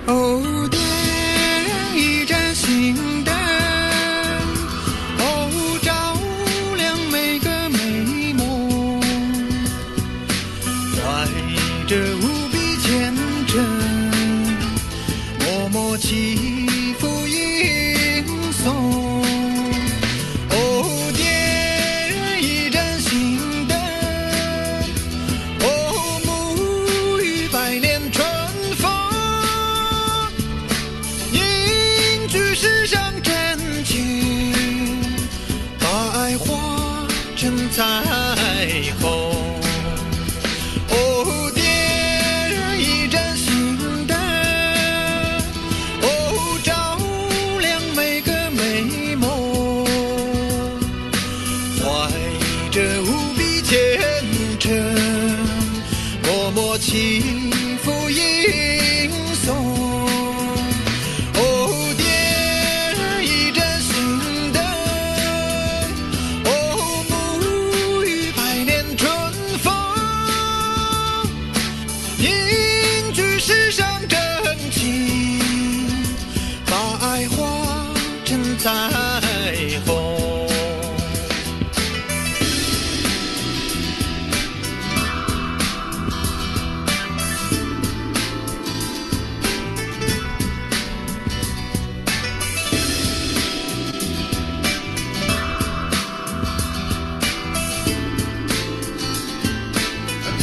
哦，点燃一盏心灯，哦，照亮每个美梦，怀着无比虔诚，默默祈福迎送。哦，点燃一盏心灯，哦，沐浴百年春风，凝聚世上真情，把爱化成彩虹。哦，点燃一盏心灯，哦，照亮每个美梦，怀着无比虔诚，默默祈福迎送。哦，点燃一盏心灯，哦，沐浴百年春风，凝聚世上真情，把爱化成彩虹。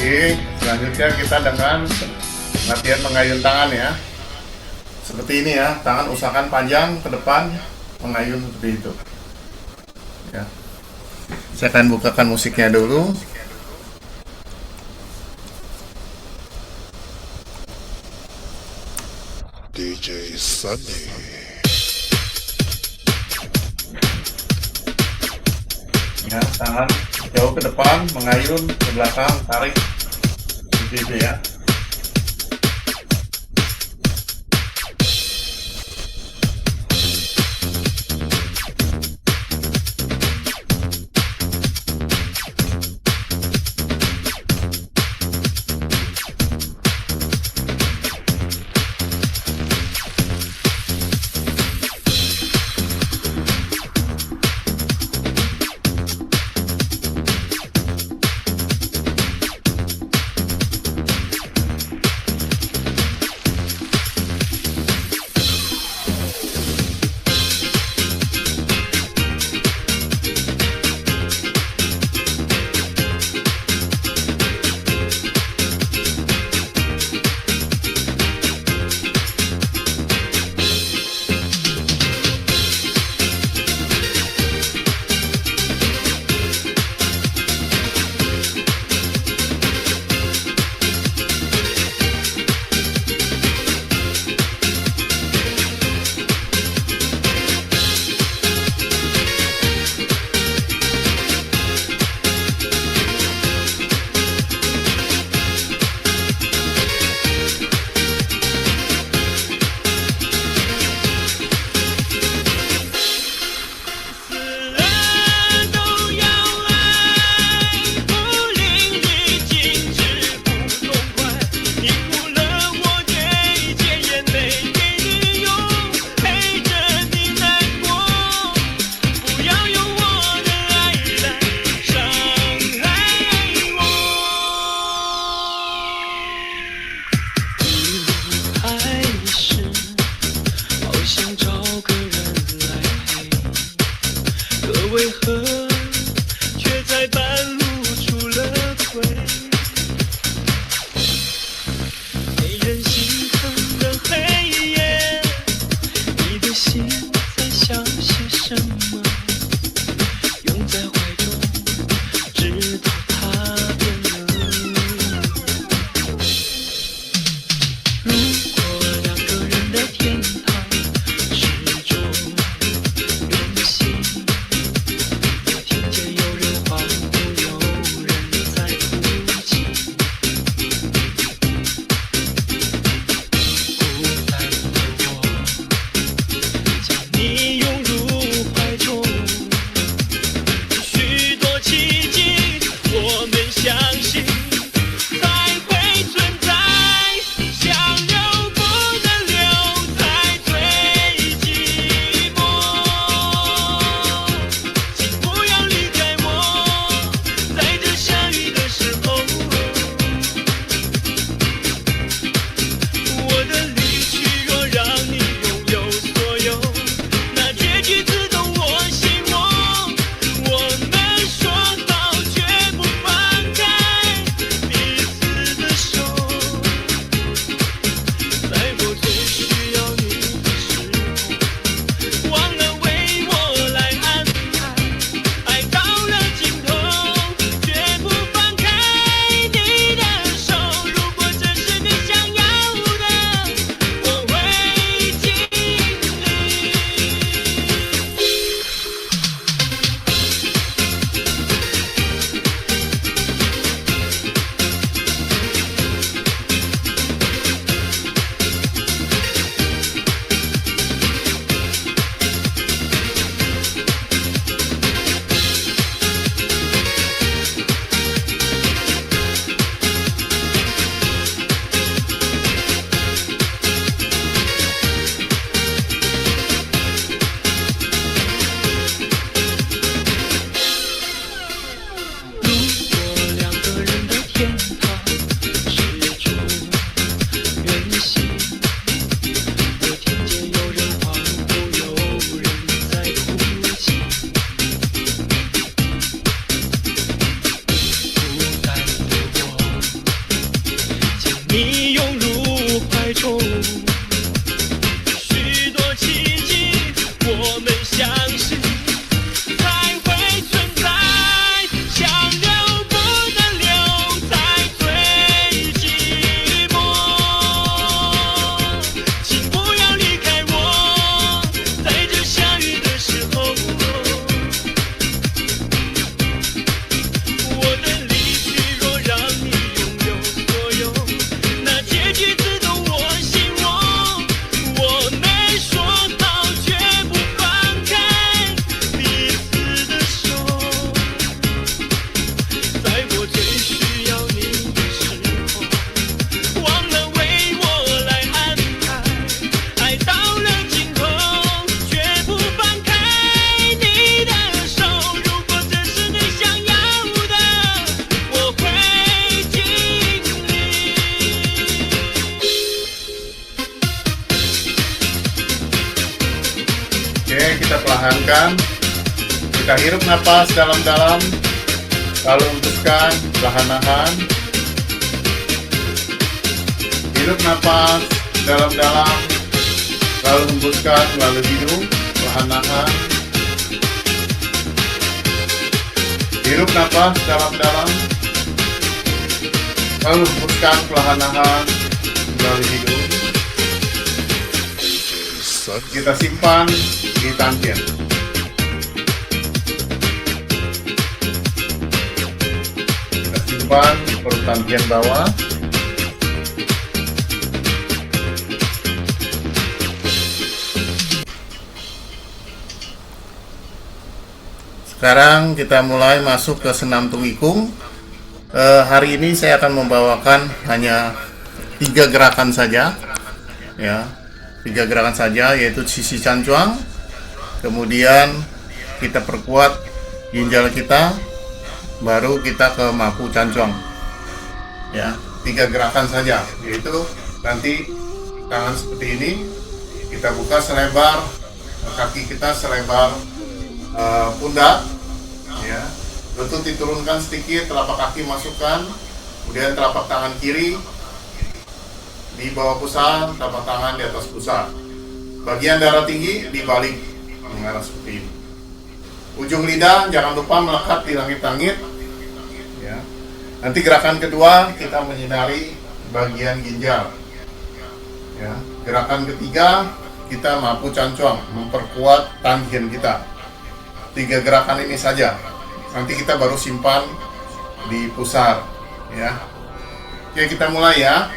Oke, selanjutnya kita dengan latihan mengayun tangan ya. Seperti ini ya, tangan usahakan panjang ke depan, mengayun seperti itu. Ya. Saya akan bukakan musiknya dulu. DJ Sunny. Ya, tangan jauh ke depan, mengayun ke belakang, tarik seperti itu ya. 你涌入怀中。许多奇迹，我们相识才会存在，想留不能留在最寂寞。请不要离开我，在这下雨的时候。我的离去若让你拥有所有，那结局自动我心窝。我没说好绝不放开彼此的手，在我最需要你的时候，忘了为我来安排。爱到了尽头，绝不放开你的手。如果这是你想要的，我会尽力。Oke, kita perlahankan. Kita hirup napas dalam-dalam, lalu hembuskan perlahan-lahan. Hirup napas dalam-dalam, lalu hembuskan melalui hidung perlahan-lahan. Hirup napas dalam-dalam, lalu hembuskan perlahan-lahan melalui hidung. Sunny. Kita simpan di tangkian. Kita simpan perut tangkian bawah. Sekarang kita mulai masuk ke senam tungikung. Hari ini saya akan membawakan hanya 3 gerakan saja, ya. 3 gerakan saja, yaitu sisi cancuang, kemudian kita perkuat ginjal kita, baru kita ke mapu cancuang, ya. 3 gerakan saja, yaitu nanti tangan seperti ini, kita buka selebar kaki kita, selebar pundak, ya. Lutut diturunkan sedikit, telapak kaki masukkan, kemudian telapak tangan kiri di bawah pusar, telapak tangan di atas pusar. Bagian darah tinggi dibalik mengarah seperti ini. Ujung lidah jangan lupa melekat di langit-langit. Ya. Nanti gerakan kedua kita menyinari bagian ginjal. Ya. Gerakan ketiga kita mapu cancuang, memperkuat tangkian kita. 3 gerakan ini saja. Nanti kita baru simpan di pusar. Ya. Oke, kita mulai ya.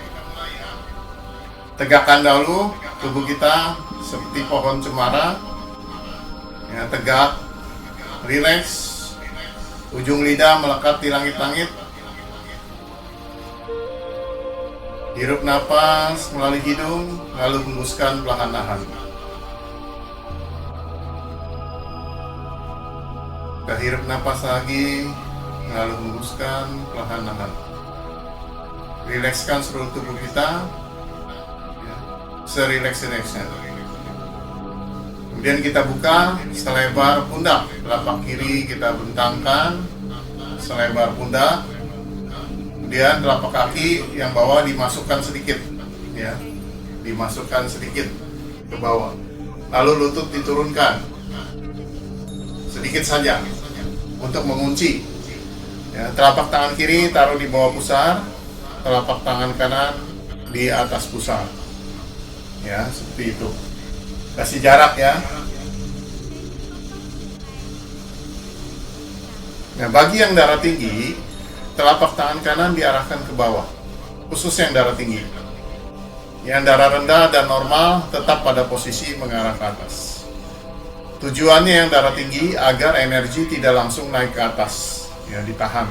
Tegakkan dahulu tubuh kita seperti pohon cemara, ya, tegak, rileks, ujung lidah melekat di langit-langit. Hirup napas melalui hidung, lalu hembuskan perlahan-lahan. Kita hirup napas lagi, lalu hembuskan perlahan-lahan. Rilekskan seluruh tubuh kita, serileks-rileksnya. Kemudian kita buka selebar pundak, telapak kiri kita bentangkan selebar pundak. Kemudian telapak kaki yang bawah dimasukkan sedikit, ya, dimasukkan sedikit ke bawah. Lalu lutut diturunkan sedikit saja untuk mengunci. Ya, telapak tangan kiri taruh di bawah pusar, telapak tangan kanan di atas pusar. Ya, seperti itu. Kasih jarak ya. Nah, bagi yang darah tinggi, telapak tangan kanan diarahkan ke bawah, khusus yang darah tinggi. Yang darah rendah dan normal tetap pada posisi mengarah ke atas. Tujuannya yang darah tinggi agar energi tidak langsung naik ke atas, ya, ditahan.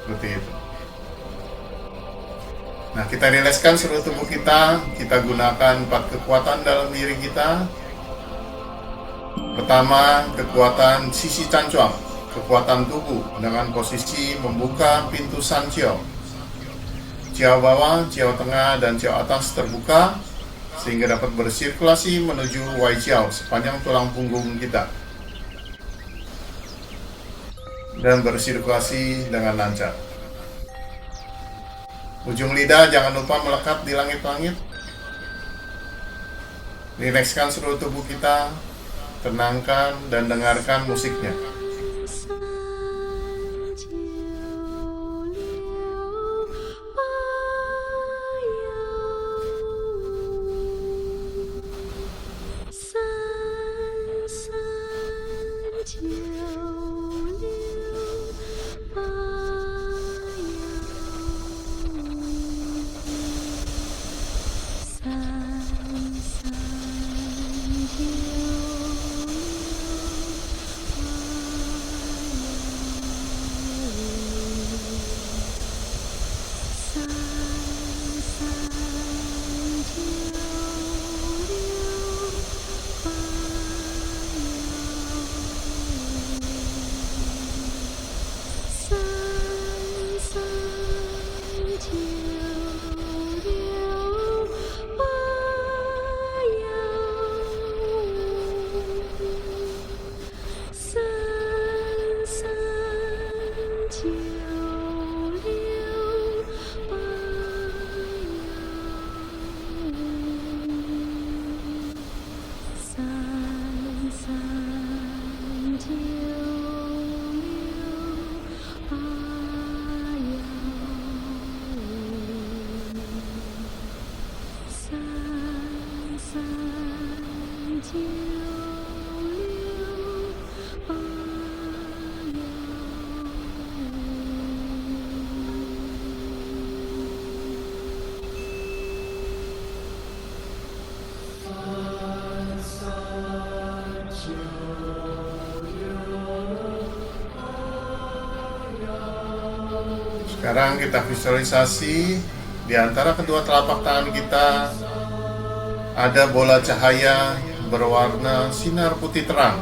Seperti itu. Nah, kita rilekskan seluruh tubuh kita. Kita gunakan 4 kekuatan dalam diri kita. Pertama, kekuatan sisi cancuang, kekuatan tubuh dengan posisi membuka pintu San Chiao. Chiao bawah, Chiao tengah, dan Chiao atas terbuka sehingga dapat bersirkulasi menuju Wai Chiao sepanjang tulang punggung kita dan bersirkulasi dengan lancar. Ujung lidah jangan lupa melekat di langit-langit. Rilekskan seluruh tubuh kita, tenangkan dan dengarkan musiknya. Sekarang kita visualisasi di antara kedua telapak tangan kita ada bola cahaya berwarna sinar putih terang.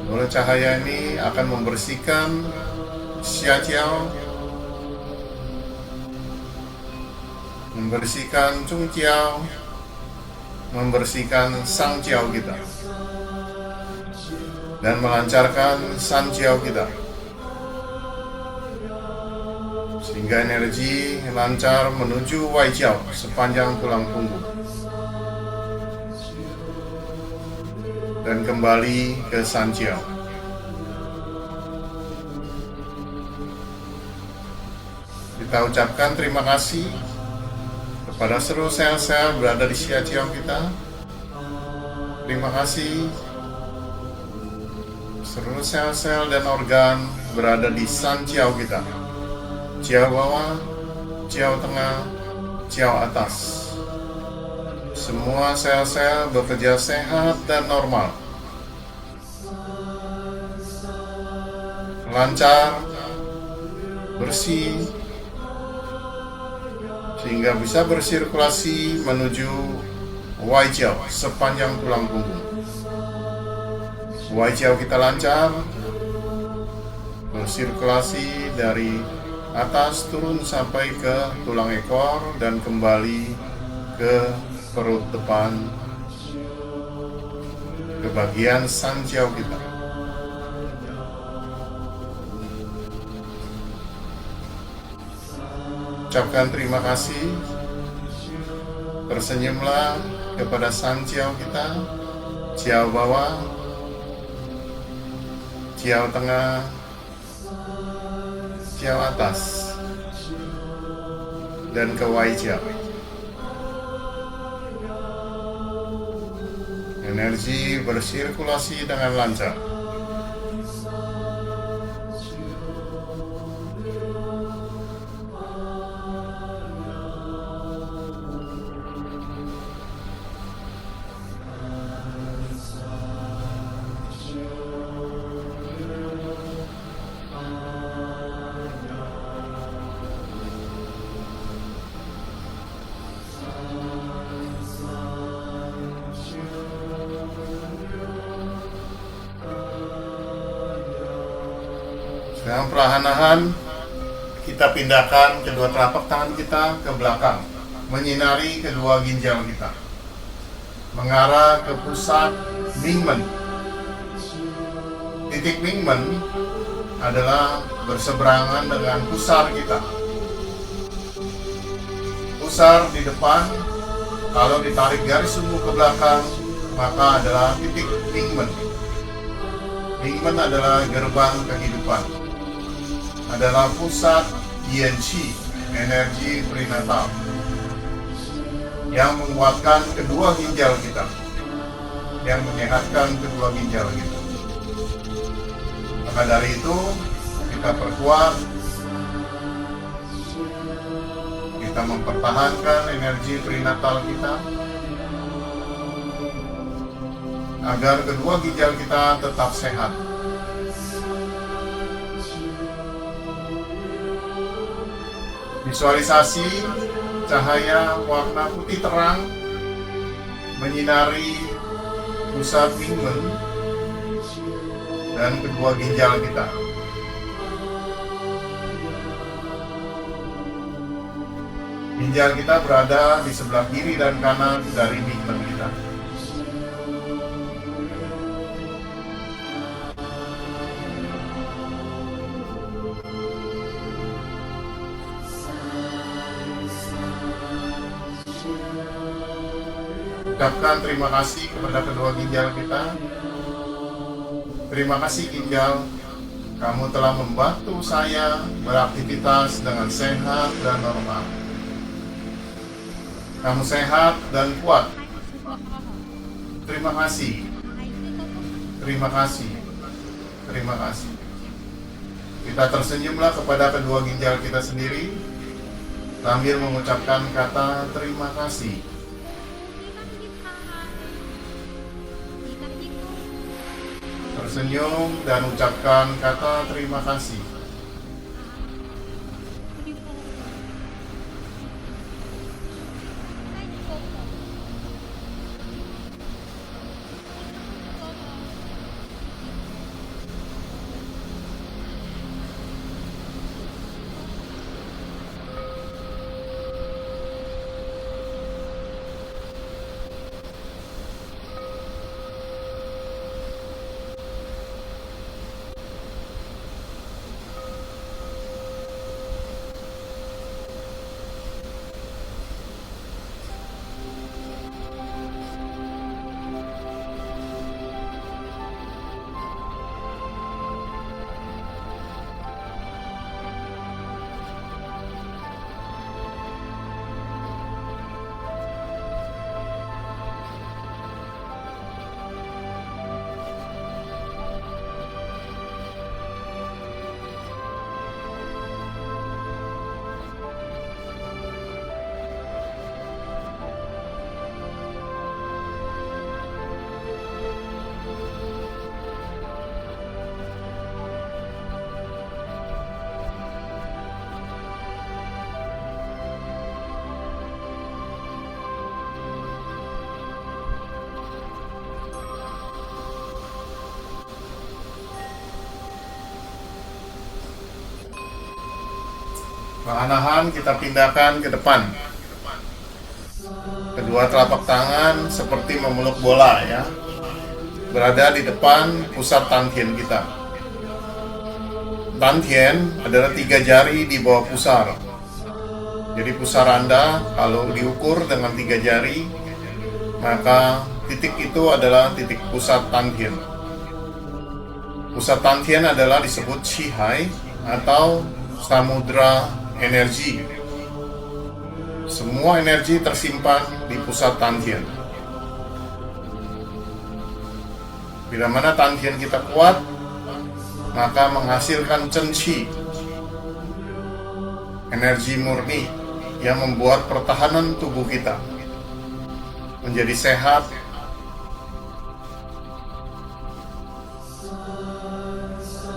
Bola cahaya ini akan membersihkan Xia Jiao, membersihkan Chung Jiao, membersihkan Sang Jiao kita, dan melancarkan San Jiao kita, sehingga energi lancar menuju Wai Jiao sepanjang tulang punggung dan kembali ke San Jiao. Kita ucapkan terima kasih kepada seluruh sel-sel berada di Xia Jiao kita. Terima kasih seluruh sel-sel dan organ berada di San Jiao kita. Jiao bawah, Jiao tengah, Jiao atas. Semua sel-sel bekerja sehat dan normal, lancar, bersih, sehingga bisa bersirkulasi menuju Wai Jiao sepanjang tulang punggung. Wai Jiao kita lancar, bersirkulasi dari atas turun sampai ke tulang ekor dan kembali ke perut depan, ke bagian San Jiao kita. Ucapkan terima kasih, tersenyumlah kepada San Jiao kita, Jiao bawah, Jiao tengah, Jiao atas, dan ke Wai Jiao. Energi bersirkulasi dengan lancar. Dengan perlahan-lahan kita pindahkan kedua telapak tangan kita ke belakang, menyinari kedua ginjal kita, mengarah ke pusat Mingmen. Titik Mingmen adalah berseberangan dengan pusar kita. Pusar di depan, kalau ditarik garis sumbu ke belakang, maka adalah titik Mingmen. Mingmen adalah gerbang kehidupan, adalah pusat Yin Qi, energi prenatal, yang menguatkan kedua ginjal kita, yang menyehatkan kedua ginjal kita. Maka dari itu, kita perkuat, kita mempertahankan energi prenatal kita, agar kedua ginjal kita tetap sehat. Visualisasi cahaya warna putih terang menyinari pusat Mingmen dan kedua ginjal kita. Ginjal kita berada di sebelah kiri dan kanan dari Mingmen kita. Ucapkan terima kasih kepada kedua ginjal kita. Terima kasih ginjal, kamu telah membantu saya beraktivitas dengan sehat dan normal. Kamu sehat dan kuat. Terima kasih. Terima kasih. Terima kasih. Kita tersenyumlah kepada kedua ginjal kita sendiri sambil mengucapkan kata terima kasih. Tersenyum dan ucapkan kata terima kasih. Perlahan-lahan kita pindahkan ke depan. Kedua telapak tangan seperti memeluk bola ya. Berada di depan pusat Tantien kita. Tantien adalah 3 jari di bawah pusar. Jadi pusar Anda kalau diukur dengan 3 jari, maka titik itu adalah titik pusat Tantien. Pusat Tantien adalah disebut Qihai atau samudra energi. Semua energi tersimpan di pusat Tantien. Bila mana Tantien kita kuat, maka menghasilkan Chen Qi, energi murni yang membuat pertahanan tubuh kita menjadi sehat.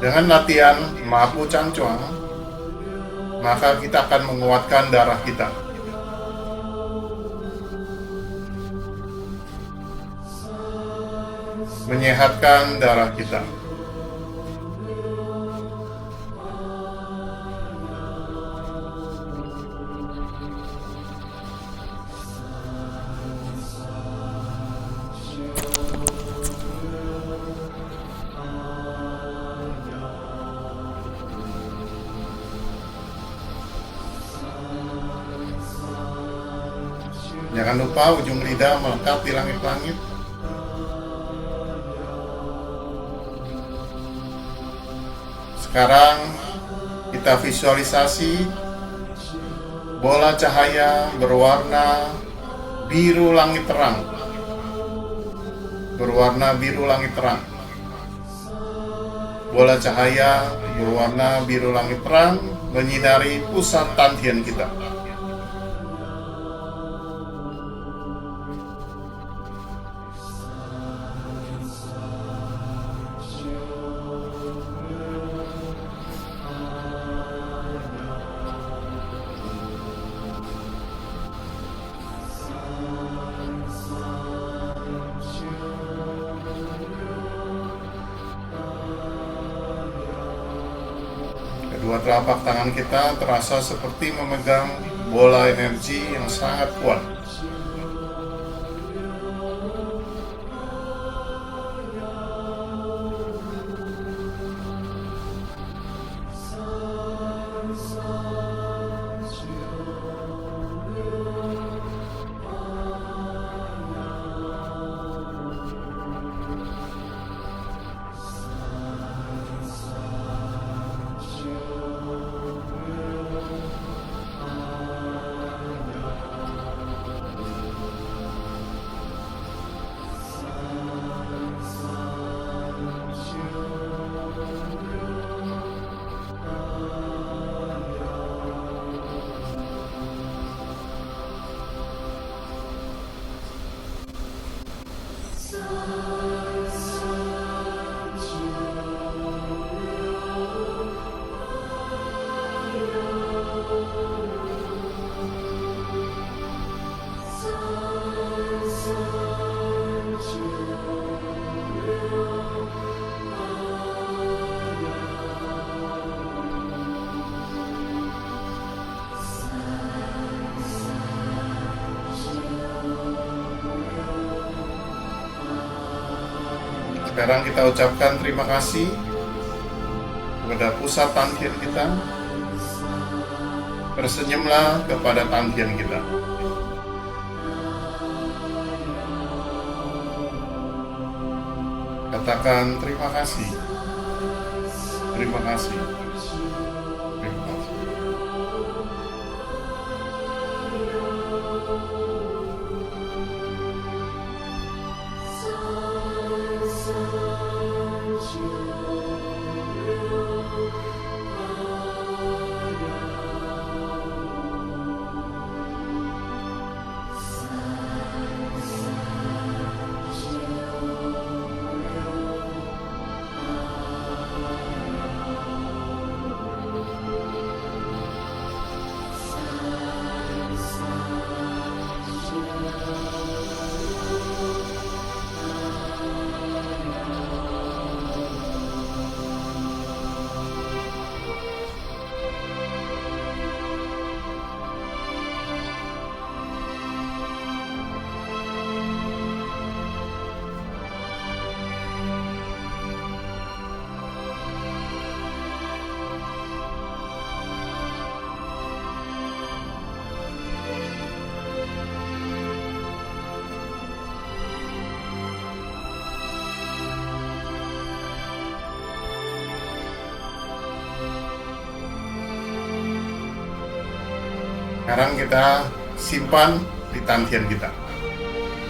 Dengan latihan Mapu Cancuang, maka kita akan menguatkan darah kita. Menyehatkan darah kita. Jangan lupa ujung lidah melekat di langit-langit. Sekarang kita visualisasi bola cahaya berwarna biru langit terang. Berwarna biru langit terang. Bola cahaya berwarna biru langit terang menyinari pusat Tantien kita. Kedua telapak tangan kita terasa seperti memegang bola energi yang sangat kuat. Sekarang kita ucapkan terima kasih kepada pusat Tantien kita. Tersenyumlah kepada Tantien kita. Katakan terima kasih. Terima kasih. Terima kasih. Sekarang kita simpan di Tantien kita.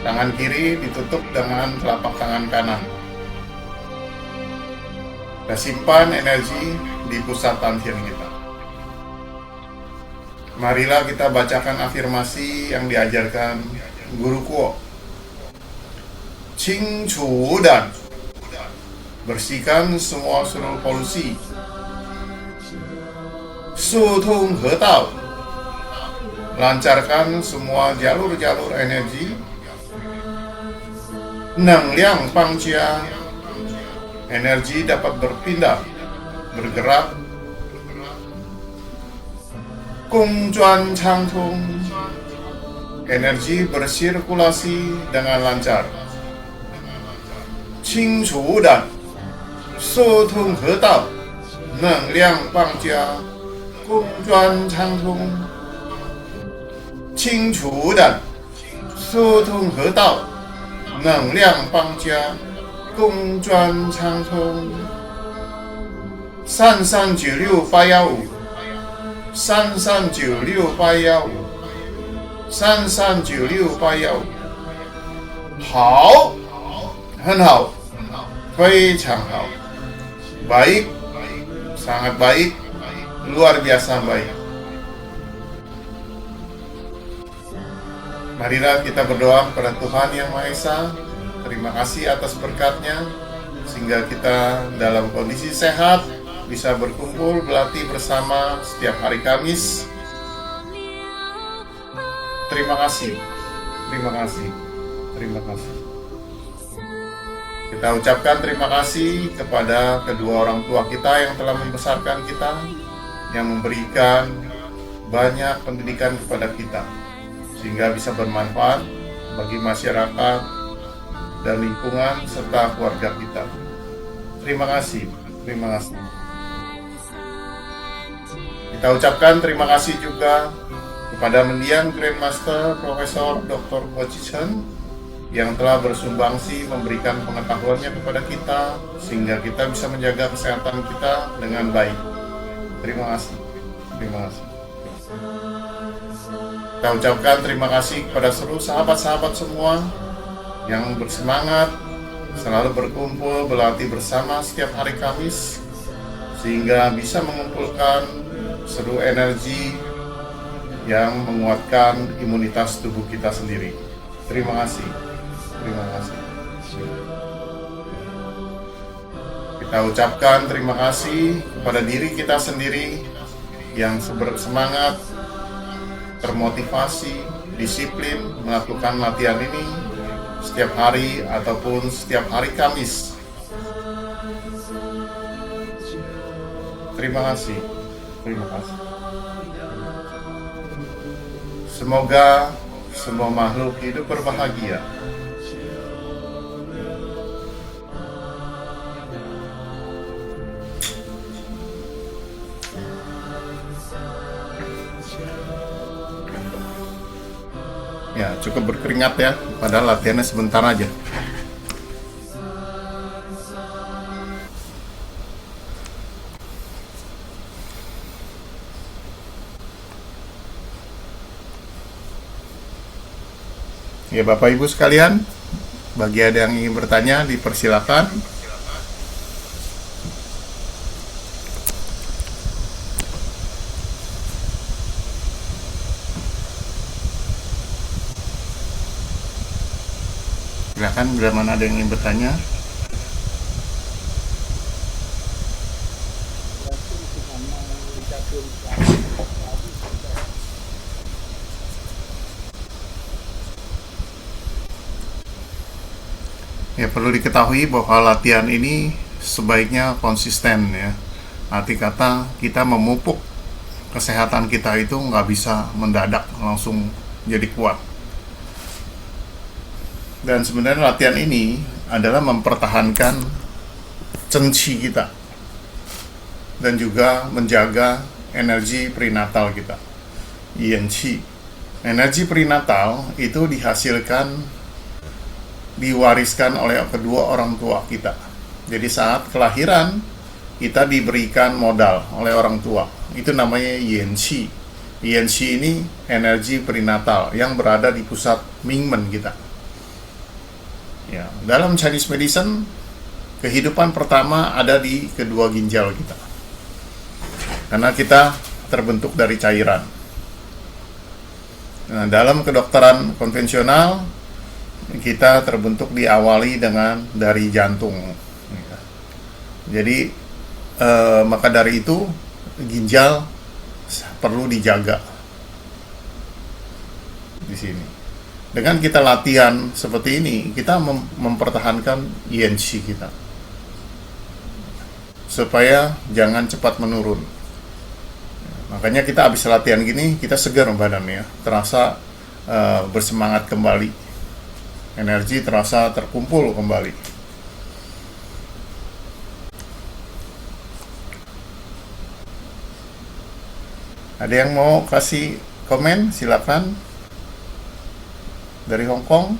Tangan kiri ditutup dengan telapak tangan kanan. Kita simpan energi di pusat Tantien kita. Marilah kita bacakan afirmasi yang diajarkan Guru Kuo. Qing Chu Dan, bersihkan semua seluruh polusi. Su Tung He Dao, lancarkan semua jalur-jalur energi. Neng Liang Pang Jia, energi dapat berpindah, bergerak. Gong Juan Chang Tung, energi bersirkulasi dengan lancar. Qing Chu Dan, Su Tung He Dao, Neng Liang Pang Jia, Gong Juan Chang Tung. 清除的疏通河道，能量邦家，公专畅通。33968153396815，33968115，好，很好，非常好，baik, sangat baik, luar biasa baik. Marilah kita berdoa kepada Tuhan Yang Maha Esa. Terima kasih atas berkat-Nya, sehingga kita dalam kondisi sehat bisa berkumpul berlatih bersama setiap hari Kamis. Terima kasih, terima kasih, terima kasih. Kita ucapkan terima kasih kepada kedua orang tua kita yang telah membesarkan kita, yang memberikan banyak pendidikan kepada kita, sehingga bisa bermanfaat bagi masyarakat dan lingkungan serta keluarga kita. Terima kasih, terima kasih. Kita ucapkan terima kasih juga kepada mendiang Grandmaster Profesor Dr. Bochichen yang telah bersumbangsi memberikan pengetahuannya kepada kita, sehingga kita bisa menjaga kesehatan kita dengan baik. Terima kasih, terima kasih. Kita ucapkan terima kasih kepada seluruh sahabat-sahabat semua yang bersemangat selalu berkumpul berlatih bersama setiap hari Kamis, sehingga bisa mengumpulkan seluruh energi yang menguatkan imunitas tubuh kita sendiri. Terima kasih, terima kasih. Kita ucapkan terima kasih kepada diri kita sendiri yang bersemangat, termotivasi, disiplin melakukan latihan ini setiap hari ataupun setiap hari Kamis. Terima kasih, terima kasih. Semoga semua makhluk hidup berbahagia. Ya, cukup berkeringat ya, padahal latihannya sebentar aja. Ya, Bapak Ibu sekalian, bagi ada yang ingin bertanya, dipersilakan. Silakan, bila mana ada yang ingin bertanya. Ya, perlu diketahui bahwa latihan ini sebaiknya konsisten ya. Arti kata, kita memupuk kesehatan kita itu nggak bisa mendadak langsung jadi kuat. Dan sebenarnya latihan ini adalah mempertahankan cenci kita dan juga menjaga energi prenatal kita. Yenci. Energi prenatal itu diwariskan oleh kedua orang tua kita. Jadi saat kelahiran kita diberikan modal oleh orang tua. Itu namanya Yenci. Yenci ini energi prenatal yang berada di pusat Mingmen kita. Ya, dalam Chinese medicine, kehidupan pertama ada di kedua ginjal kita. Karena kita terbentuk dari cairan. Nah, dalam kedokteran konvensional, kita terbentuk diawali dari jantung. Jadi maka dari itu ginjal perlu dijaga di sini. Dengan kita latihan seperti ini, kita mempertahankan Yenci kita supaya jangan cepat menurun. Makanya kita habis latihan gini, kita segar badannya, terasa bersemangat kembali. Energi terasa terkumpul kembali. Ada yang mau kasih komen? Silakan. dari Hong Kong.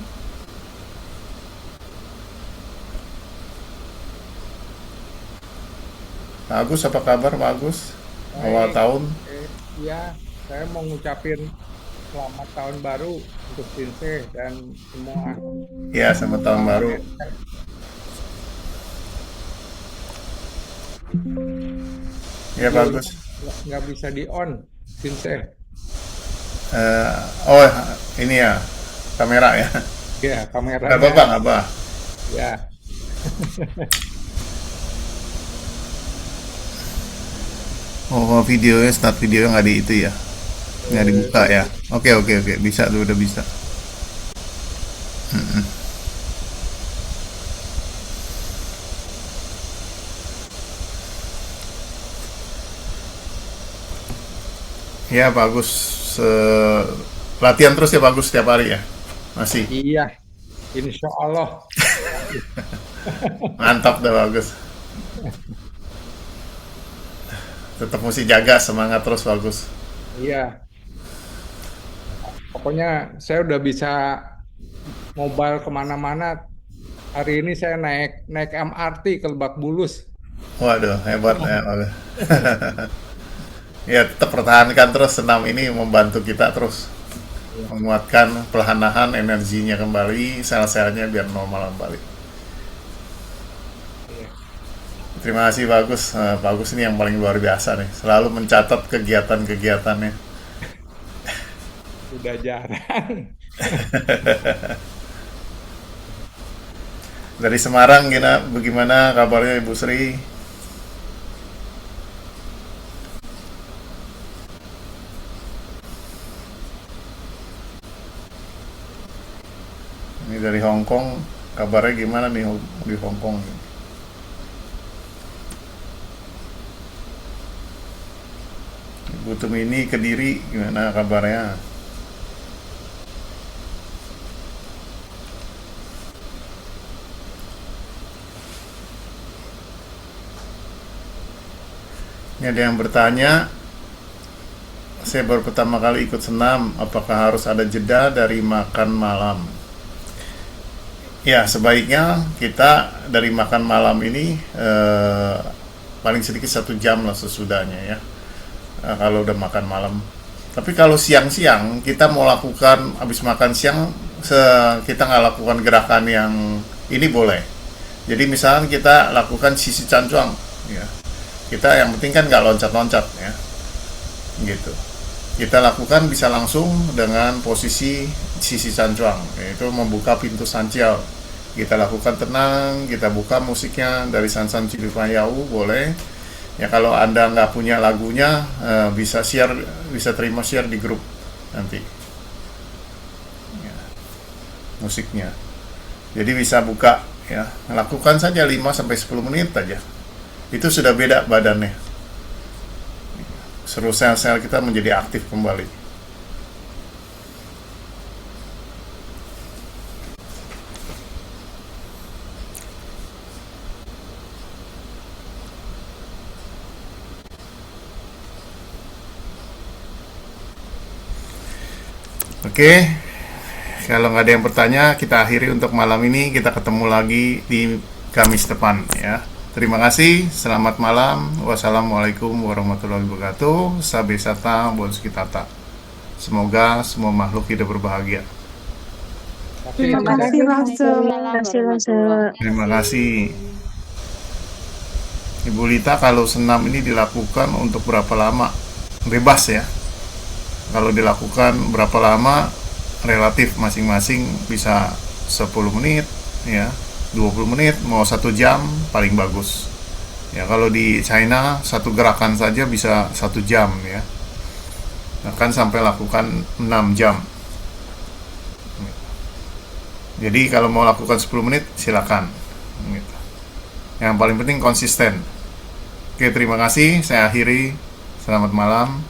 Pak Agus, apa kabar Pak Agus? Awal Baik, tahun. ya, saya mau ngucapin selamat tahun baru untuk Sinse dan semua Ya, selamat tahun baru. listener. Ya Videonya bagus. nggak bisa di on, Sinse. Eh, oh, ini ya kamera ya. Ya, Gak kameranya, apa-apa, nggak apa. ya. Oh, videonya start videonya nggak di itu ya, nggak dibuka ya. Oke oke oke, bisa tuh, udah bisa. Ya bagus. Se- Latihan terus ya bagus setiap hari ya. Masih Iya, insya Allah. mantap dah bagus. Tetap mesti jaga semangat terus bagus. Iya, pokoknya saya udah bisa mobile kemana-mana. Hari ini saya naik naik MRT ke Lebak Bulus. Waduh, hebat ya. Bagus. Ya tetap pertahankan terus, senam ini membantu kita terus Iya. menguatkan perlahan-lahan energinya kembali, sel-selnya biar normal kembali. Iya. Terima kasih bagus. Bagus ini yang paling luar biasa nih, selalu mencatat kegiatan-kegiatannya. Udah jarang. Dari Semarang, bagaimana kabarnya Ibu Sri? Ini dari Hong Kong, kabarnya gimana nih di Hong Kong? Ibu Tumini Kediri, gimana kabarnya? Ini ada yang bertanya, saya baru pertama kali ikut senam, apakah harus ada jeda dari makan malam? Ya, sebaiknya kita dari makan malam ini paling sedikit 1 jam lah sesudahnya ya. Kalau udah makan malam. Tapi kalau siang-siang kita mau lakukan habis makan siang, kita nggak lakukan gerakan yang ini boleh. Jadi misalnya kita lakukan sisi cancuang, ya. Kita yang penting kan nggak loncat-loncat ya, gitu. Kita lakukan bisa langsung dengan posisi sisi cancuang, yaitu membuka pintu sanciau. Kita lakukan tenang, kita buka musiknya dari Sansan Cilipayau boleh. Ya kalau Anda nggak punya lagunya, bisa share, bisa terima share di grup nanti. Ya, musiknya. Jadi bisa buka ya, lakukan saja 5-10 menit aja. Itu sudah beda badannya. Seluruh sel-sel kita menjadi aktif kembali. Oke, kalau nggak ada yang bertanya, kita akhiri untuk malam ini. Kita ketemu lagi di Kamis depan ya. Terima kasih, selamat malam. Wassalamualaikum warahmatullahi wabarakatuh. Sabe sata, bonski tata. Semoga semua makhluk hidup berbahagia. Terima Terima kasih. kasih, Mas. Terima kasih, Mas. Terima kasih. Ibu Lita, kalau senam ini dilakukan untuk berapa lama? Bebas ya. Kalau dilakukan berapa lama, relatif masing-masing, bisa 10 menit ya, 20 menit, mau 1 jam paling bagus ya. Kalau di China satu gerakan saja bisa 1 jam ya, bahkan sampai lakukan 6 jam. Jadi kalau mau lakukan 10 menit silakan gitu. Yang paling penting konsisten. Oke, terima kasih, saya akhiri. Selamat malam.